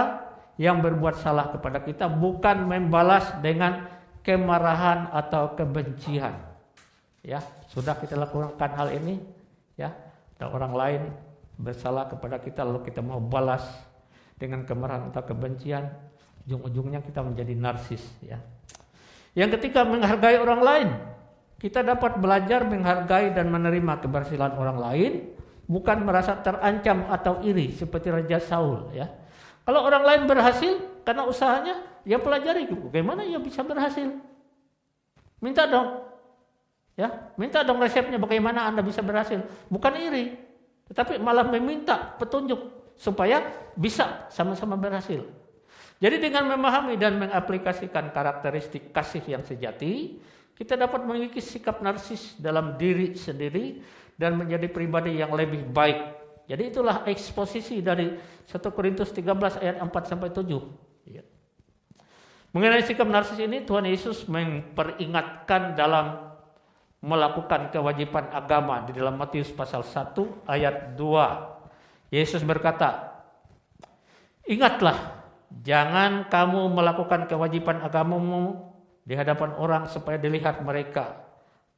yang berbuat salah kepada kita, bukan membalas dengan kemarahan atau kebencian. Ya, sudah kita lakukan hal ini, ya. Dan orang lain bersalah kepada kita lalu kita mau balas dengan kemarahan atau kebencian, ujung-ujungnya kita menjadi narsis, ya. Yang ketiga, menghargai orang lain. Kita dapat belajar menghargai dan menerima keberhasilan orang lain, bukan merasa terancam atau iri seperti Raja Saul, ya. Kalau orang lain berhasil karena usahanya, ya pelajari bagaimana ia bisa berhasil. Minta dong. Ya, minta dong resepnya bagaimana Anda bisa berhasil. Bukan iri, tetapi malah meminta petunjuk supaya bisa sama-sama berhasil. Jadi dengan memahami dan mengaplikasikan karakteristik kasih yang sejati, kita dapat mengikis sikap narsis dalam diri sendiri dan menjadi pribadi yang lebih baik. Jadi itulah eksposisi dari 1 Korintus 13 ayat 4-7. Ya. Mengenai sikap narsis ini, Tuhan Yesus memperingatkan dalam melakukan kewajiban agama di dalam Matius pasal 1 ayat 2. Yesus berkata, "Ingatlah, jangan kamu melakukan kewajiban agamamu di hadapan orang supaya dilihat mereka.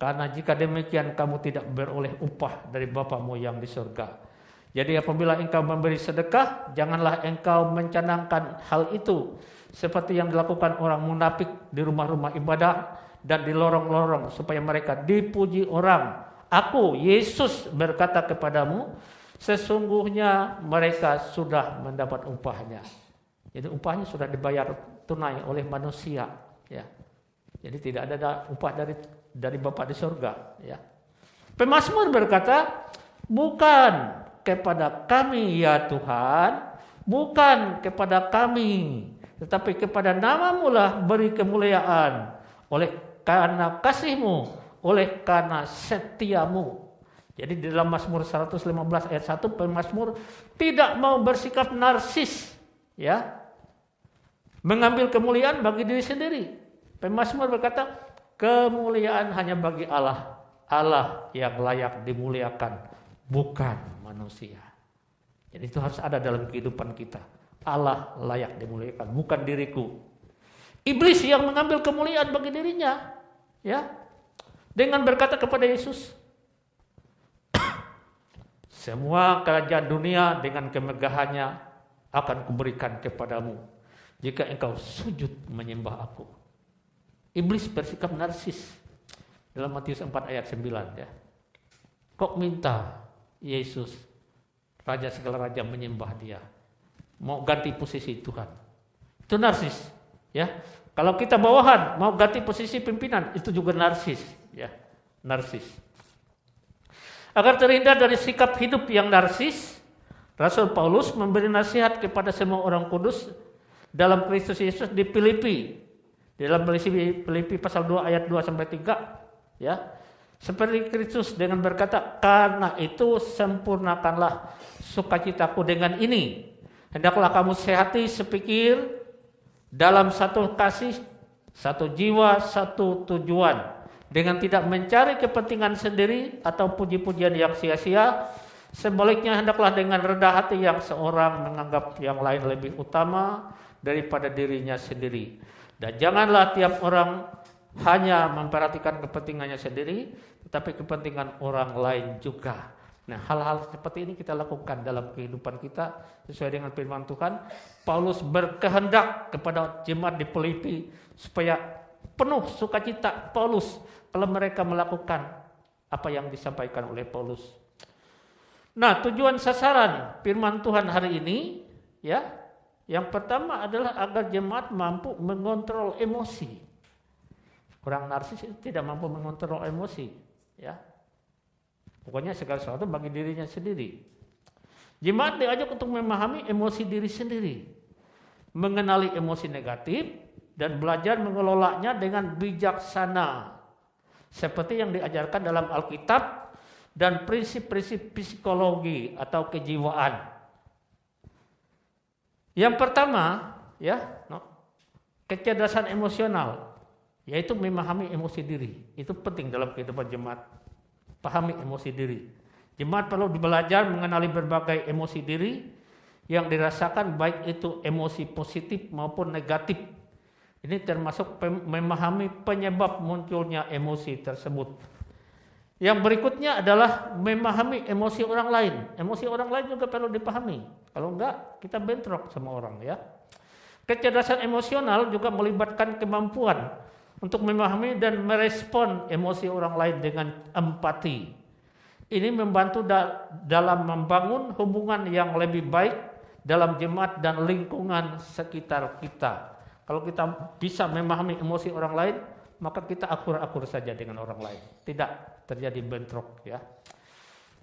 Karena jika demikian kamu tidak beroleh upah dari Bapamu yang di surga. Jadi apabila engkau memberi sedekah, janganlah engkau mencanangkan hal itu seperti yang dilakukan orang munafik di rumah-rumah ibadah dan di lorong-lorong supaya mereka dipuji orang. Aku, Yesus, berkata kepadamu, sesungguhnya mereka sudah mendapat upahnya." Jadi upahnya sudah dibayar tunai oleh manusia, ya. Jadi tidak ada upah dari Bapa di surga, ya. Pemazmur berkata, "Bukan kepada kami ya Tuhan, bukan kepada kami, tetapi kepada namamu lah beri kemuliaan oleh karena kasihmu, oleh karena setiamu. Jadi di dalam Mazmur 115 ayat 1 pemazmur tidak mau bersikap narsis, ya, mengambil kemuliaan bagi diri sendiri. Pemazmur berkata kemuliaan hanya bagi Allah, Allah yang layak dimuliakan, bukan manusia. Jadi itu harus ada dalam kehidupan kita. Allah layak dimuliakan, bukan diriku. Iblis yang mengambil kemuliaan bagi dirinya, ya, dengan berkata kepada Yesus, semua kerajaan dunia dengan kemegahannya akan kuberikan kepadamu jika engkau sujud menyembah aku. Iblis bersikap narsis dalam Matius 4 ayat 9, ya. Kok minta Yesus, Raja segala raja, menyembah dia? Mau ganti posisi Tuhan. Itu narsis, ya. Kalau kita bawahan mau ganti posisi pimpinan, itu juga narsis, ya. Narsis. Agar terhindar dari sikap hidup yang narsis, Rasul Paulus memberi nasihat kepada semua orang kudus dalam Kristus Yesus di Filipi. Dalam Filipi pasal 2 ayat 2 sampai 3, ya. Seperti Kristus dengan berkata, karena itu sempurnakanlah sukacitaku dengan ini. Hendaklah kamu sehati sepikir dalam satu kasih, satu jiwa, satu tujuan. Dengan tidak mencari kepentingan sendiri atau puji-pujian yang sia-sia. Sebaliknya hendaklah dengan rendah hati yang seorang menganggap yang lain lebih utama daripada dirinya sendiri. Dan janganlah tiap orang hanya memperhatikan kepentingannya sendiri, tetapi kepentingan orang lain juga. Nah, hal-hal seperti ini kita lakukan dalam kehidupan kita sesuai dengan firman Tuhan. Paulus berkehendak kepada jemaat di Filipi supaya penuh sukacita Paulus kalau mereka melakukan apa yang disampaikan oleh Paulus. Nah, tujuan sasaran firman Tuhan hari ini, ya, yang pertama adalah agar jemaat mampu mengontrol emosi. Orang narsis itu tidak mampu mengontrol emosi, ya. Pokoknya segala sesuatu bagi dirinya sendiri. Jemaat diajak untuk memahami emosi diri sendiri, mengenali emosi negatif dan belajar mengelolanya dengan bijaksana, seperti yang diajarkan dalam Alkitab dan prinsip-prinsip psikologi atau kejiwaan. Yang pertama, ya, kecerdasan emosional, yaitu memahami emosi diri. Itu penting dalam kehidupan jemaat. Pahami emosi diri. Jemaat perlu belajar mengenali berbagai emosi diri yang dirasakan, baik itu emosi positif maupun negatif. Ini termasuk memahami penyebab munculnya emosi tersebut. Yang berikutnya adalah memahami emosi orang lain. Emosi orang lain juga perlu dipahami. Kalau enggak, kita bentrok sama orang, ya. Kecerdasan emosional juga melibatkan kemampuan untuk memahami dan merespon emosi orang lain dengan empati. Ini membantu dalam membangun hubungan yang lebih baik dalam jemaat dan lingkungan sekitar kita. Kalau kita bisa memahami emosi orang lain, maka kita akur-akur saja dengan orang lain. Tidak terjadi bentrok, ya.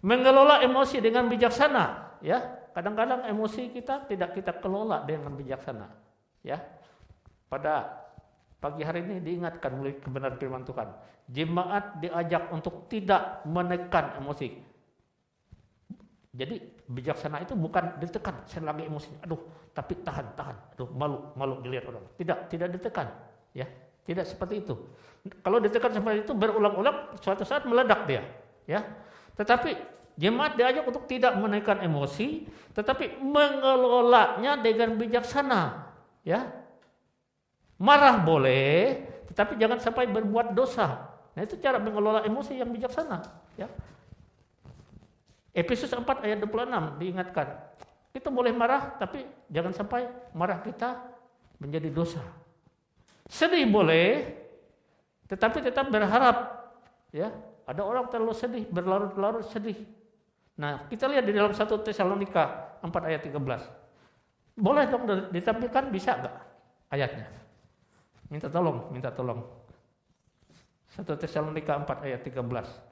Mengelola emosi dengan bijaksana, ya. Kadang-kadang emosi kita tidak kita kelola dengan bijaksana, ya. Pada pagi hari ini diingatkan oleh kebenaran firman Tuhan. Jemaat diajak untuk tidak menekan emosi. Jadi bijaksana itu bukan ditekan. Saya lagi emosi, aduh, tapi tahan. Aduh, malu dilihat orang. Tidak ditekan, ya. Tidak seperti itu. Kalau ditekan seperti itu berulang-ulang, suatu saat meledak dia, ya. Tetapi jemaat diajak untuk tidak menekan emosi, tetapi mengelolanya dengan bijaksana, ya. Marah boleh, tetapi jangan sampai berbuat dosa. Nah, itu cara mengelola emosi yang bijaksana, ya. Efesus 4 ayat 26 diingatkan. Kita boleh marah, tapi jangan sampai marah kita menjadi dosa. Sedih boleh, tetapi tetap berharap, ya. Ada orang terlalu sedih, berlarut-larut sedih. Nah, kita lihat di dalam 1 Tesalonika 4 ayat 13. Boleh dong ditampilkan, bisa enggak ayatnya? Minta tolong. 1 Tesalonika 4 ayat 13.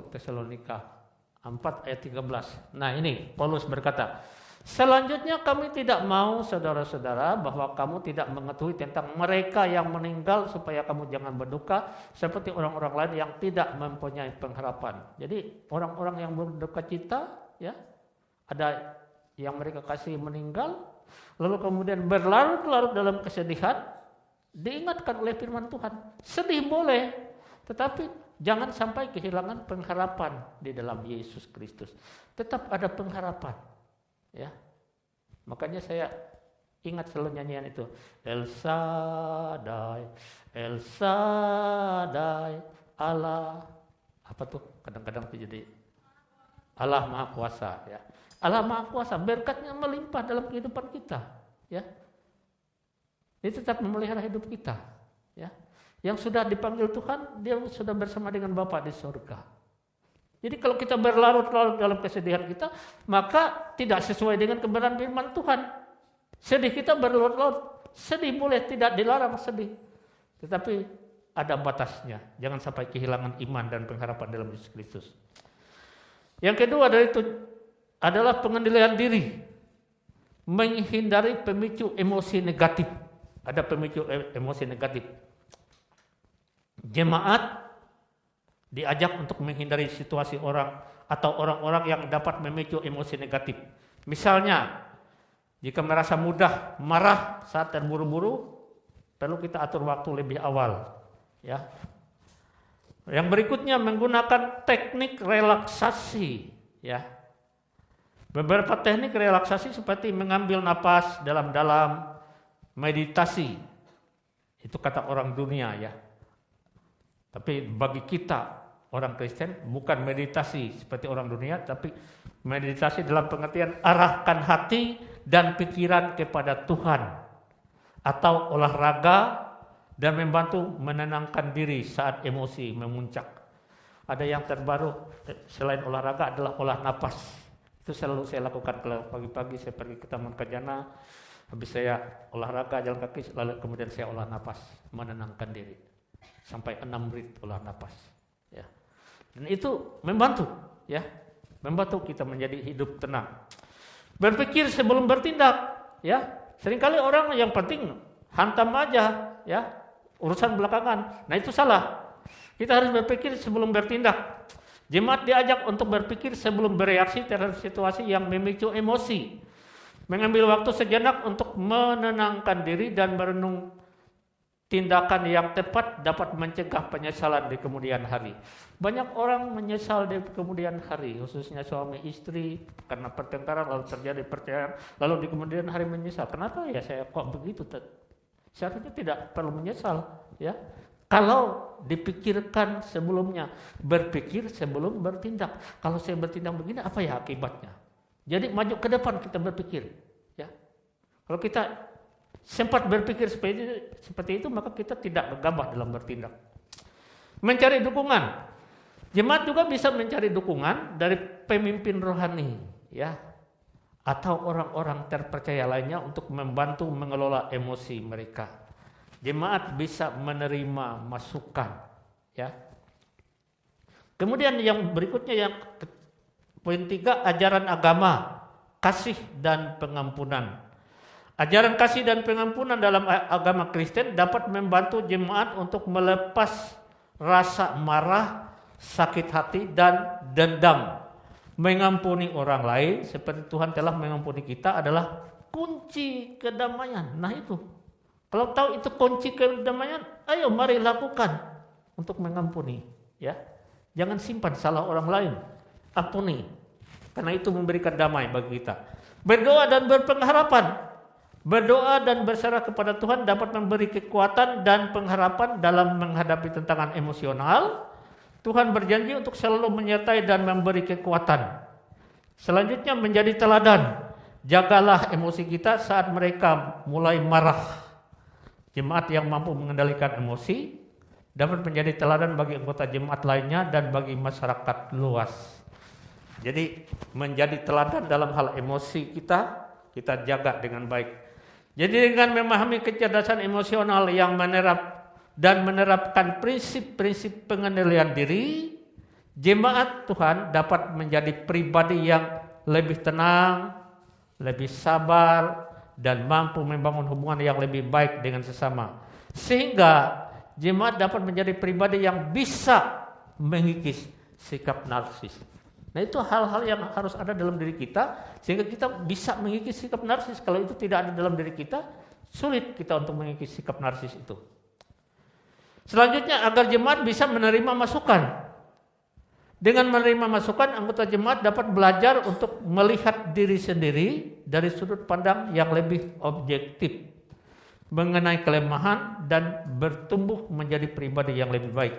Tesalonika 4 ayat 13. Nah ini Paulus berkata, selanjutnya kami tidak mau saudara-saudara bahwa kamu tidak mengetahui tentang mereka yang meninggal supaya kamu jangan berduka seperti orang-orang lain yang tidak mempunyai pengharapan. Jadi orang-orang yang berduka cita, ya, ada yang mereka kasih meninggal, lalu kemudian berlarut-larut dalam kesedihan, diingatkan oleh firman Tuhan. Sedih boleh, tetapi jangan sampai kehilangan pengharapan di dalam Yesus Kristus. Tetap ada pengharapan. Ya, makanya saya ingat selalu nyanyian itu, El Shaddai, El Shaddai, Allah, apa tuh? Kadang-kadang itu jadi Allah Maha Kuasa, ya. Allah Maha Kuasa, berkatnya melimpah dalam kehidupan kita, ya. Dia tetap memelihara hidup kita, ya. Yang sudah dipanggil Tuhan, dia sudah bersama dengan Bapa di surga. Jadi kalau kita berlarut-larut dalam kesedihan kita, maka tidak sesuai dengan kebenaran firman Tuhan. Sedih kita berlarut-larut, sedih boleh, tidak dilarang sedih. Tetapi ada batasnya, jangan sampai kehilangan iman dan pengharapan dalam Yesus Kristus. Yang kedua dari itu adalah pengendalian diri, menghindari pemicu emosi negatif. Ada pemicu emosi negatif. Jemaat diajak untuk menghindari situasi orang atau orang-orang yang dapat memicu emosi negatif. Misalnya, jika merasa mudah marah saat terburu-buru, perlu kita atur waktu lebih awal. Ya. Yang berikutnya menggunakan teknik relaksasi. Ya. Beberapa teknik relaksasi seperti mengambil napas dalam-dalam, meditasi. Itu kata orang dunia, ya. Tapi bagi kita orang Kristen bukan meditasi seperti orang dunia, tapi meditasi dalam pengertian arahkan hati dan pikiran kepada Tuhan, atau olahraga dan membantu menenangkan diri saat emosi memuncak. Ada yang terbaru selain olahraga adalah olah napas. Itu selalu saya lakukan kalau pagi-pagi saya pergi ke Taman Kajana, habis saya olahraga jalan kaki, lalu kemudian saya olah napas, menenangkan diri. Sampai 6 menit olah napas, ya. Dan itu membantu, ya, membantu kita menjadi hidup tenang. Berpikir sebelum bertindak, ya. Seringkali orang yang penting hantam aja, ya, urusan belakangan. Nah itu salah. Kita harus berpikir sebelum bertindak. Jemaat diajak untuk berpikir sebelum bereaksi terhadap situasi yang memicu emosi. Mengambil waktu sejenak untuk menenangkan diri dan merenung. Tindakan yang tepat dapat mencegah penyesalan di kemudian hari. Banyak orang menyesal di kemudian hari, khususnya suami istri, karena pertengkaran lalu terjadi perceraian, lalu di kemudian hari menyesal. Kenapa ya saya kok begitu? Seharusnya tidak perlu menyesal, ya. Kalau dipikirkan sebelumnya, berpikir sebelum bertindak. Kalau saya bertindak begini, apa ya akibatnya? Jadi maju ke depan kita berpikir, ya. Kalau kita sempat berpikir seperti itu, maka kita tidak gegabah dalam bertindak. Mencari dukungan. Jemaat juga bisa mencari dukungan dari pemimpin rohani, ya, atau orang-orang terpercaya lainnya untuk membantu mengelola emosi mereka. Jemaat bisa menerima masukan, ya. Kemudian yang berikutnya, yang poin 3, ajaran agama, kasih dan pengampunan. Ajaran kasih dan pengampunan dalam agama Kristen dapat membantu jemaat untuk melepas rasa marah, sakit hati, dan dendam. Mengampuni orang lain seperti Tuhan telah mengampuni kita adalah kunci kedamaian. Nah itu, kalau tahu itu kunci kedamaian, ayo mari lakukan untuk mengampuni. Ya, jangan simpan salah orang lain, ampuni, karena itu memberikan damai bagi kita. Berdoa dan berpengharapan. Berdoa dan berserah kepada Tuhan dapat memberi kekuatan dan pengharapan dalam menghadapi tantangan emosional. Tuhan berjanji untuk selalu menyertai dan memberi kekuatan. Selanjutnya menjadi teladan. Jagalah emosi kita saat mereka mulai marah. Jemaat yang mampu mengendalikan emosi dapat menjadi teladan bagi anggota jemaat lainnya dan bagi masyarakat luas. Jadi menjadi teladan dalam hal emosi kita jaga dengan baik. Jadi dengan memahami kecerdasan emosional yang menerapkan prinsip-prinsip pengendalian diri, Jemaat Tuhan dapat menjadi pribadi yang lebih tenang, lebih sabar, dan mampu membangun hubungan yang lebih baik dengan sesama. Sehingga jemaat dapat menjadi pribadi yang bisa mengikis sikap narsis. Nah, itu hal-hal yang harus ada dalam diri kita sehingga kita bisa mengikis sikap narsis. Kalau itu tidak ada dalam diri kita, sulit kita untuk mengikis sikap narsis itu. Selanjutnya, agar jemaat bisa menerima masukan. Dengan menerima masukan, anggota jemaat dapat belajar untuk melihat diri sendiri dari sudut pandang yang lebih objektif mengenai kelemahan dan bertumbuh menjadi pribadi yang lebih baik.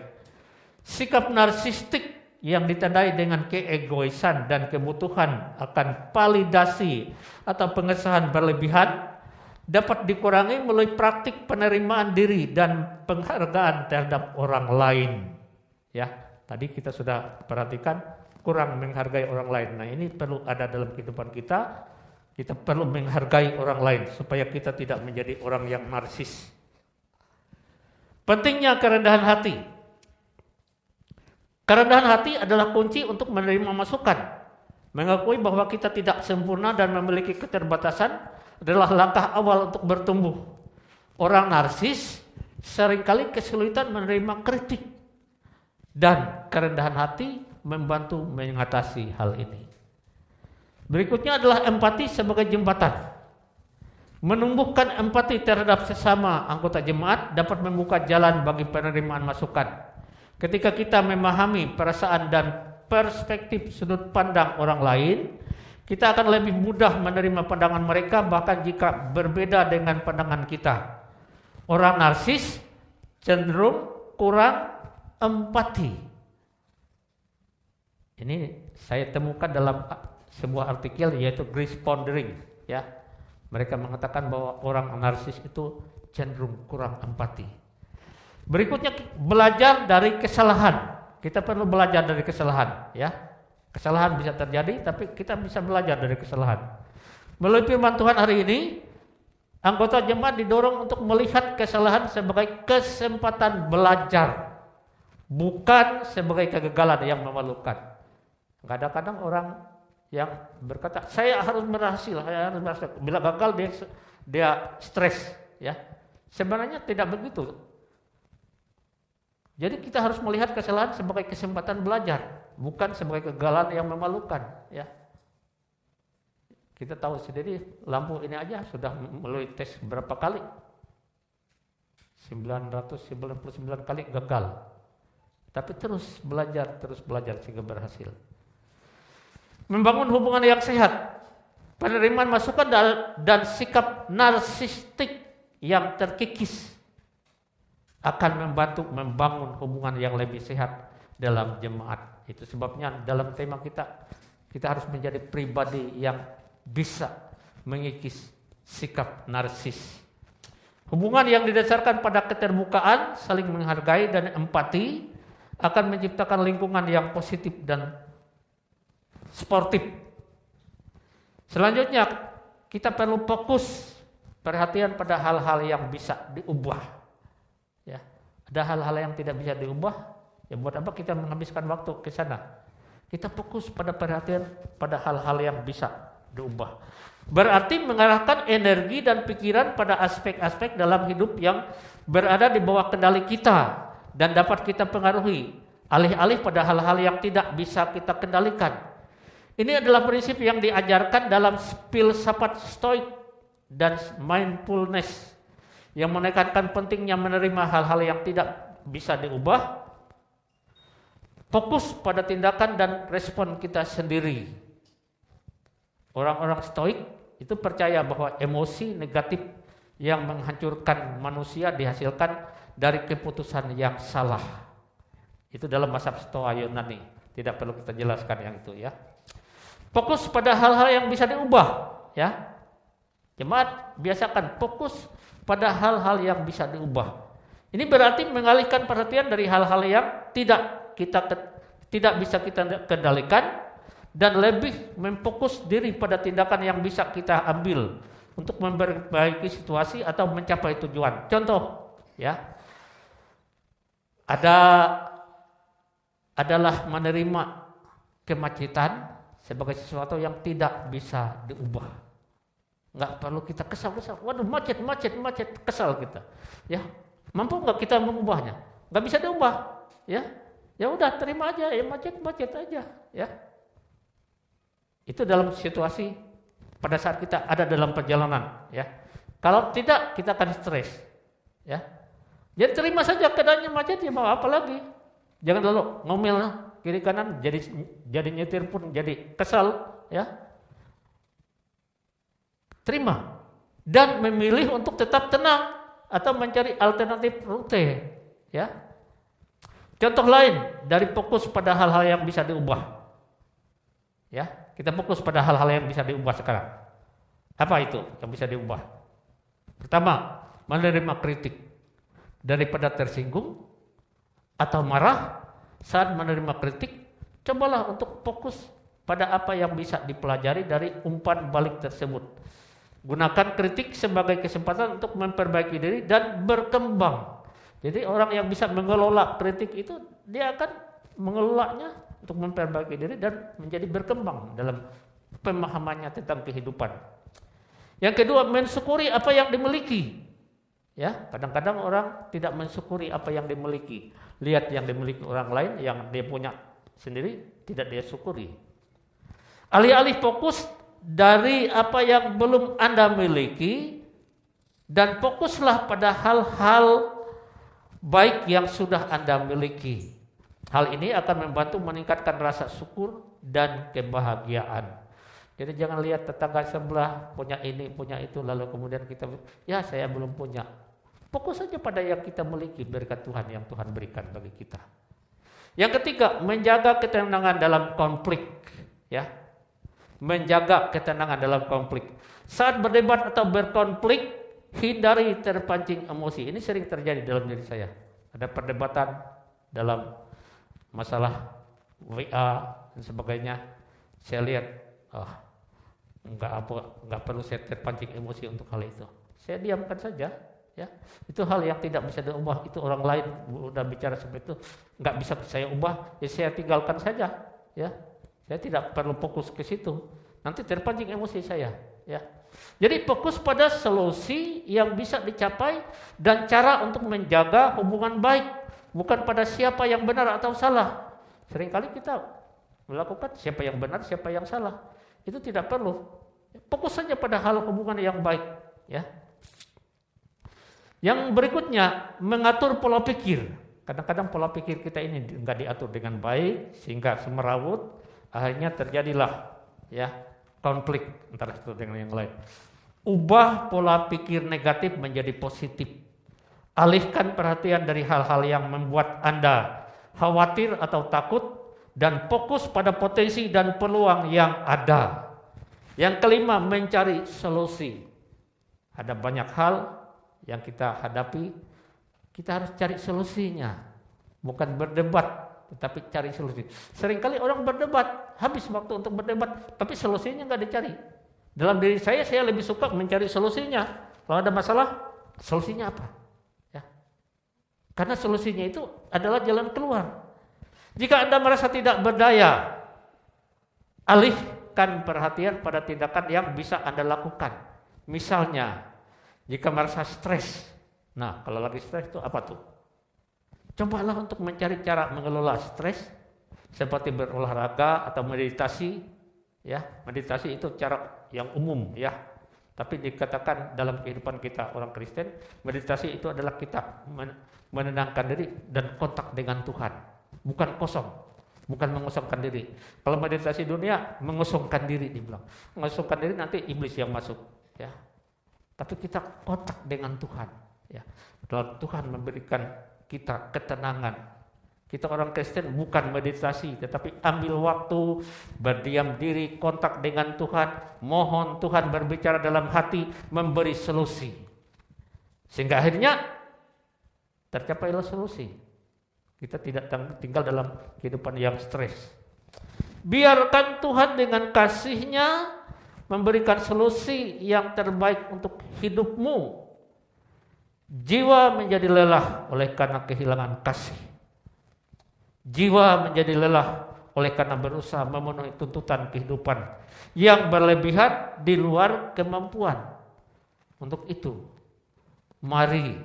Sikap narsistik yang ditandai dengan keegoisan dan kebutuhan akan validasi atau pengesahan berlebihan dapat dikurangi melalui praktik penerimaan diri dan penghargaan terhadap orang lain. Ya. Tadi kita sudah perhatikan kurang menghargai orang lain. Nah, ini perlu ada dalam kehidupan kita. Kita perlu menghargai orang lain supaya kita tidak menjadi orang yang narsis. Pentingnya kerendahan hati. Kerendahan hati adalah kunci untuk menerima masukan. Mengakui bahwa kita tidak sempurna dan memiliki keterbatasan adalah langkah awal untuk bertumbuh. Orang narsis seringkali kesulitan menerima kritik. Dan kerendahan hati membantu mengatasi hal ini. Berikutnya adalah empati sebagai jembatan. Menumbuhkan empati terhadap sesama anggota jemaat dapat membuka jalan bagi penerimaan masukan. Ketika kita memahami perasaan dan perspektif sudut pandang orang lain, kita akan lebih mudah menerima pandangan mereka bahkan jika berbeda dengan pandangan kita. Orang narsis cenderung kurang empati. Ini saya temukan dalam sebuah artikel yaitu Grace Pondering, ya. Mereka mengatakan bahwa orang narsis itu cenderung kurang empati. Berikutnya, belajar dari kesalahan. Kita perlu belajar dari kesalahan, ya. Kesalahan bisa terjadi, tapi kita bisa belajar dari kesalahan. Melalui firman Tuhan hari ini, anggota jemaat didorong untuk melihat kesalahan sebagai kesempatan belajar, bukan sebagai kegagalan yang memalukan. Kadang-kadang orang yang berkata, saya harus berhasil. Bila gagal dia stres, ya. Sebenarnya tidak begitu. Jadi kita harus melihat kesalahan sebagai kesempatan belajar, bukan sebagai kegagalan yang memalukan, ya. Kita tahu sendiri lampu ini aja sudah melalui tes berapa kali? 999 kali gagal. Tapi terus belajar sehingga berhasil. Membangun hubungan yang sehat. Penerimaan masukan dan sikap narsistik yang terkikis akan membantu membangun hubungan yang lebih sehat dalam jemaat. Itu sebabnya dalam tema kita harus menjadi pribadi yang bisa mengikis sikap narsis. Hubungan yang didasarkan pada keterbukaan, saling menghargai dan empati akan menciptakan lingkungan yang positif dan sportif. Selanjutnya, kita perlu fokus perhatian pada hal-hal yang bisa diubah. Ya, ada hal-hal yang tidak bisa diubah, ya buat apa kita menghabiskan waktu ke sana? Kita fokus pada perhatian pada hal-hal yang bisa diubah. Berarti mengarahkan energi dan pikiran pada aspek-aspek dalam hidup yang berada di bawah kendali kita dan dapat kita pengaruhi, alih-alih pada hal-hal yang tidak bisa kita kendalikan. Ini adalah prinsip yang diajarkan dalam filsafat Stoik dan mindfulness yang menekankan pentingnya menerima hal-hal yang tidak bisa diubah, fokus pada tindakan dan respon kita sendiri. Orang-orang Stoik itu percaya bahwa emosi negatif yang menghancurkan manusia dihasilkan dari keputusan yang salah. Itu dalam mazhab Stoa Yunani. Tidak perlu kita jelaskan yang itu, ya. Fokus pada hal-hal yang bisa diubah, ya. Jemaat biasakan fokus pada hal-hal yang bisa diubah. Ini berarti mengalihkan perhatian dari hal-hal yang tidak bisa kita kendalikan dan lebih memfokus diri pada tindakan yang bisa kita ambil untuk memperbaiki situasi atau mencapai tujuan. Contoh, ya. adalah menerima kemacetan sebagai sesuatu yang tidak bisa diubah. Nggak perlu kita kesal. Waduh, macet, kesal kita. Ya, mampu nggak kita mengubahnya? Nggak bisa diubah. Ya udah terima aja, ya macet aja. Ya, itu dalam situasi pada saat kita ada dalam perjalanan. Ya, kalau tidak kita akan stres. Ya, jadi terima saja keadaannya macet, ya mau apa lagi? Jangan lalu ngomel kiri kanan, jadi nyetir pun jadi kesal. Ya, terima dan memilih untuk tetap tenang atau mencari alternatif rute. Ya, contoh lain dari fokus pada hal-hal yang bisa diubah. Ya, kita fokus pada hal-hal yang bisa diubah sekarang. Apa itu yang bisa diubah? Pertama, menerima kritik daripada tersinggung atau marah. Saat menerima kritik, cobalah untuk fokus pada apa yang bisa dipelajari dari umpan balik tersebut. Gunakan kritik sebagai kesempatan untuk memperbaiki diri dan berkembang. Jadi orang yang bisa mengelola kritik itu, dia akan mengelolanya untuk memperbaiki diri dan menjadi berkembang dalam pemahamannya tentang kehidupan. Yang kedua, mensyukuri apa yang dimiliki. Ya, kadang-kadang orang tidak mensyukuri apa yang dimiliki. Lihat yang dimiliki orang lain, yang dia punya sendiri tidak dia syukuri. Alih-alih fokus dari apa yang belum Anda miliki dan fokuslah pada hal-hal baik yang sudah Anda miliki. Hal ini akan membantu meningkatkan rasa syukur dan kebahagiaan. Jadi jangan lihat tetangga sebelah punya ini, punya itu, lalu kemudian kita, ya saya belum punya. Fokus saja pada yang kita miliki berkat Tuhan yang Tuhan berikan bagi kita. Yang ketiga, menjaga ketenangan dalam konflik. Ya, menjaga ketenangan dalam konflik. Saat berdebat atau berkonflik, hindari terpancing emosi. Ini sering terjadi dalam diri saya. Ada perdebatan dalam masalah WA dan sebagainya. Saya lihat, enggak perlu saya terpancing emosi untuk hal itu. Saya diamkan saja. Ya, itu hal yang tidak bisa diubah. Itu orang lain udah bicara seperti itu, nggak bisa saya ubah, ya saya tinggalkan saja. Ya, saya tidak perlu fokus ke situ. Nanti terpancing emosi saya. Ya, jadi fokus pada solusi yang bisa dicapai dan cara untuk menjaga hubungan baik, bukan pada siapa yang benar atau salah. Seringkali kita melakukan siapa yang benar, siapa yang salah. Itu tidak perlu. Fokus saja pada hal hubungan yang baik. Ya. Yang berikutnya, mengatur pola pikir. Kadang-kadang pola pikir kita ini enggak diatur dengan baik sehingga semerawut, akhirnya terjadilah ya konflik antara satu dengan yang lain. Ubah pola pikir negatif menjadi positif. Alihkan perhatian dari hal-hal yang membuat Anda khawatir atau takut dan fokus pada potensi dan peluang yang ada. Yang kelima, mencari solusi. Ada banyak hal yang kita hadapi, kita harus cari solusinya, bukan berdebat, tetapi cari solusi. Seringkali orang berdebat, habis waktu untuk berdebat, tapi solusinya nggak dicari. Dalam diri saya lebih suka mencari solusinya. Kalau ada masalah, solusinya apa? Ya. Karena solusinya itu adalah jalan keluar. Jika Anda merasa tidak berdaya, alihkan perhatian pada tindakan yang bisa Anda lakukan. Misalnya, jika merasa stres, nah kalau lagi stres itu apa tuh? Cobalah untuk mencari cara mengelola stres seperti berolahraga atau meditasi. Ya, meditasi itu cara yang umum ya. Tapi dikatakan dalam kehidupan kita orang Kristen, meditasi itu adalah kita menenangkan diri dan kontak dengan Tuhan. Bukan kosong, bukan mengosongkan diri. Kalau meditasi dunia mengosongkan diri dibilang. Mengosongkan diri nanti iblis yang masuk ya. Tapi kita kontak dengan Tuhan. Ya. Kalau Tuhan memberikan kita ketenangan. Kita orang Kristen bukan meditasi, tetapi ambil waktu, berdiam diri, kontak dengan Tuhan, mohon Tuhan berbicara dalam hati, memberi solusi. Sehingga akhirnya tercapailah solusi. Kita tidak tinggal dalam kehidupan yang stres. Biarkan Tuhan dengan kasih-Nya memberikan solusi yang terbaik untuk hidupmu. Jiwa menjadi lelah oleh karena kehilangan kasih. Jiwa menjadi lelah oleh karena berusaha memenuhi tuntutan kehidupan yang berlebihan di luar kemampuan. Untuk itu, mari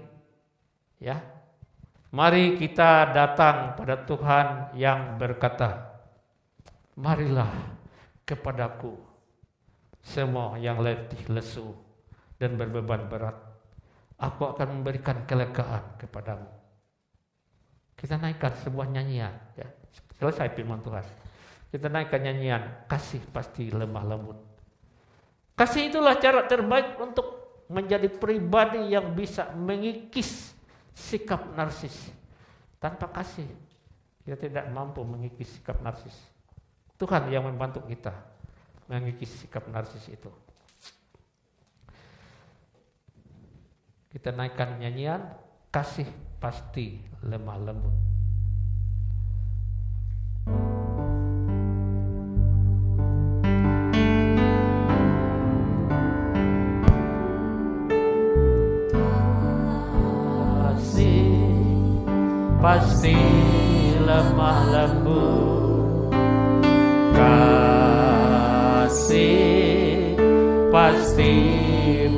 kita datang pada Tuhan yang berkata, marilah kepadaku semua yang letih, lesu, dan berbeban berat. Aku akan memberikan kelegaan kepadamu. Kita naikkan sebuah nyanyian. Ya. Selesai firman Tuhan. Kita naikkan nyanyian, kasih pasti lemah lembut. Kasih itulah cara terbaik untuk menjadi pribadi yang bisa mengikis sikap narsis. Tanpa kasih, kita tidak mampu mengikis sikap narsis. Tuhan yang membantu kita mengikis sikap narsis itu. Kita naikkan nyanyian, kasih pasti lemah lembut. Pasti lemah lembut, kasih pasti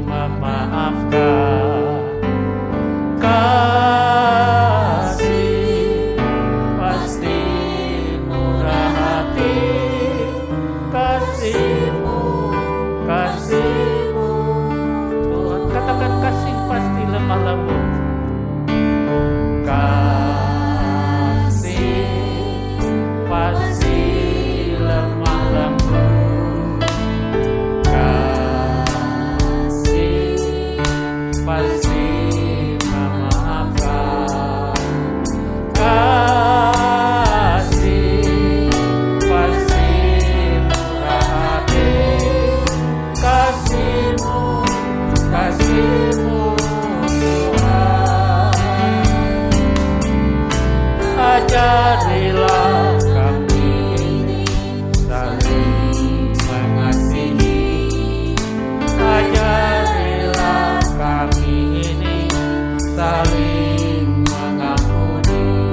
memaafkan, kasih pasti murah hati, kasihmu Tuhan, katakan kasih pasti lemah lembut. Ajarilah kami saling mengasihi, ajarilah kami ini saling mengampuni,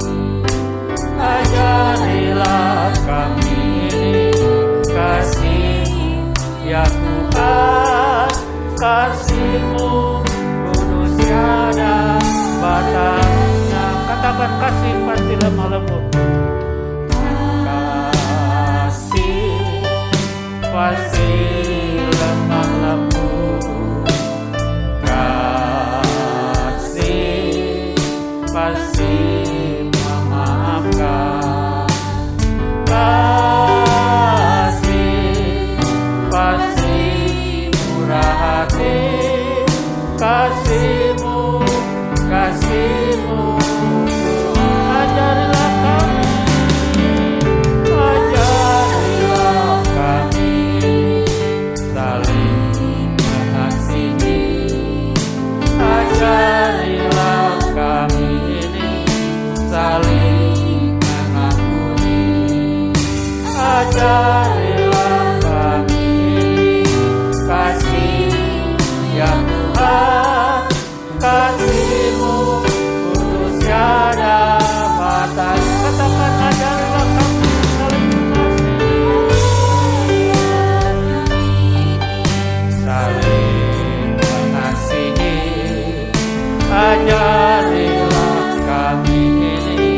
ajarilah kami ini kasih ya Tuhan, kasih-Mu kudus tiada batasnya. Katakan kasih pasti lemah lembut. Kasih pasti lemah lembut. Kasih pasti memaafkan. Kasih pasti murah hati. Kasih-Mu ajarilah kami saling mengasihi, ajarilah kami ini saling mengampuni, ajarilah kami ini kasih ya Tuhan, kasih-Mu kudus tiada batas. Katakan ajarilah kami saling mengasihi, ajarilah kami ini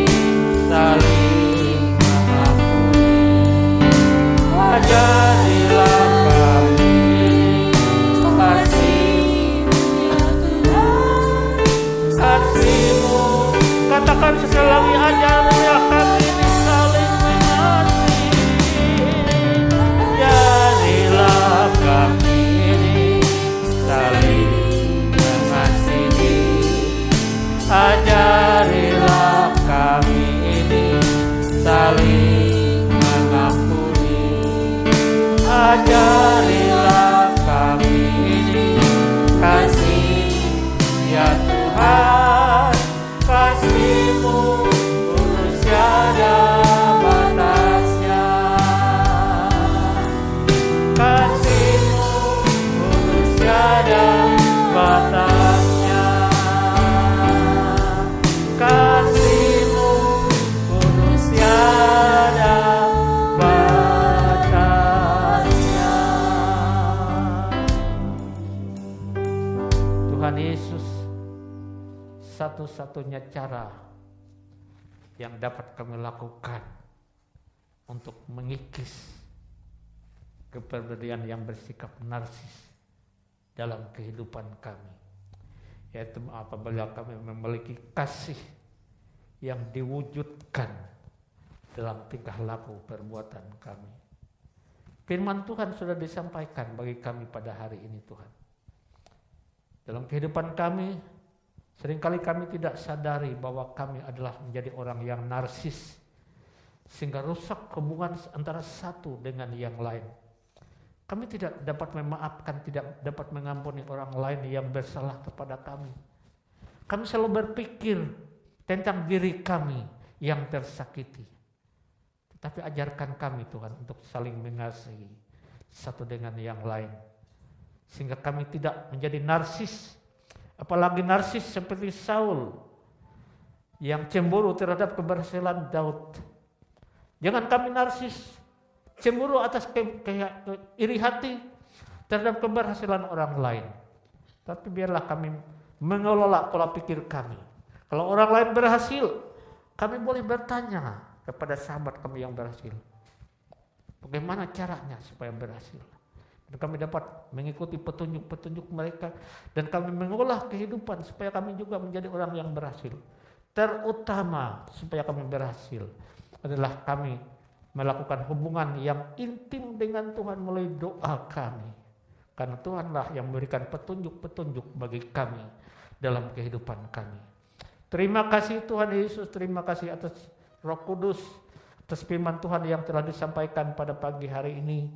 saling mengampuni, ajarilah kami kasih-Mu. Katakan sekali lagi, ajarilah kami ini saling mengasihi, ajarilah kami ini saling mengasihi, ajarilah kami ini saling mengampuni, ajarilah kami ini kasih ya Tuhan, kasih-Mu kudus satu-satunya cara yang dapat kami lakukan untuk mengikis kepribadian yang bersikap narsis dalam kehidupan kami, yaitu apabila kami memiliki kasih yang diwujudkan dalam tingkah laku perbuatan kami. Firman Tuhan sudah disampaikan bagi kami pada hari ini Tuhan. Dalam kehidupan kami, seringkali kami tidak sadari bahwa kami adalah menjadi orang yang narsis, sehingga rusak hubungan antara satu dengan yang lain. Kami tidak dapat memaafkan, tidak dapat mengampuni orang lain yang bersalah kepada kami. Kami selalu berpikir tentang diri kami yang tersakiti. Tetapi ajarkan kami Tuhan untuk saling mengasihi satu dengan yang lain, sehingga kami tidak menjadi narsis, apalagi narsis seperti Saul yang cemburu terhadap keberhasilan Daud. Jangan kami narsis, cemburu atas iri hati terhadap keberhasilan orang lain. Tapi biarlah kami mengelola pola pikir kami. Kalau orang lain berhasil, kami boleh bertanya kepada sahabat kami yang berhasil, bagaimana caranya supaya berhasil. Dan kami dapat mengikuti petunjuk-petunjuk mereka, dan kami mengolah kehidupan supaya kami juga menjadi orang yang berhasil. Terutama supaya kami berhasil adalah kami melakukan hubungan yang intim dengan Tuhan melalui doa kami. Karena Tuhanlah yang memberikan petunjuk-petunjuk bagi kami dalam kehidupan kami. Terima kasih Tuhan Yesus, terima kasih atas Roh Kudus, atas firman Tuhan yang telah disampaikan pada pagi hari ini.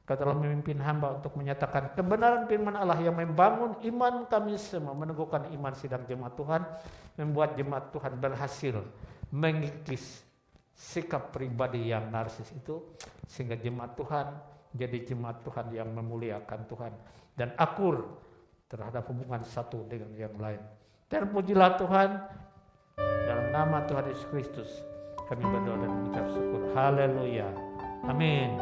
Kau telah memimpin hamba untuk menyatakan kebenaran firman Allah yang membangun iman kami semua, meneguhkan iman sidang jemaat Tuhan, membuat jemaat Tuhan berhasil mengikis sikap pribadi yang narsis itu, sehingga jemaat Tuhan jadi jemaat Tuhan yang memuliakan Tuhan dan akur terhadap hubungan satu dengan yang lain. Terpujilah Tuhan, dalam nama Tuhan Yesus Kristus kami berdoa dan mengucap syukur. Haleluya. Amin.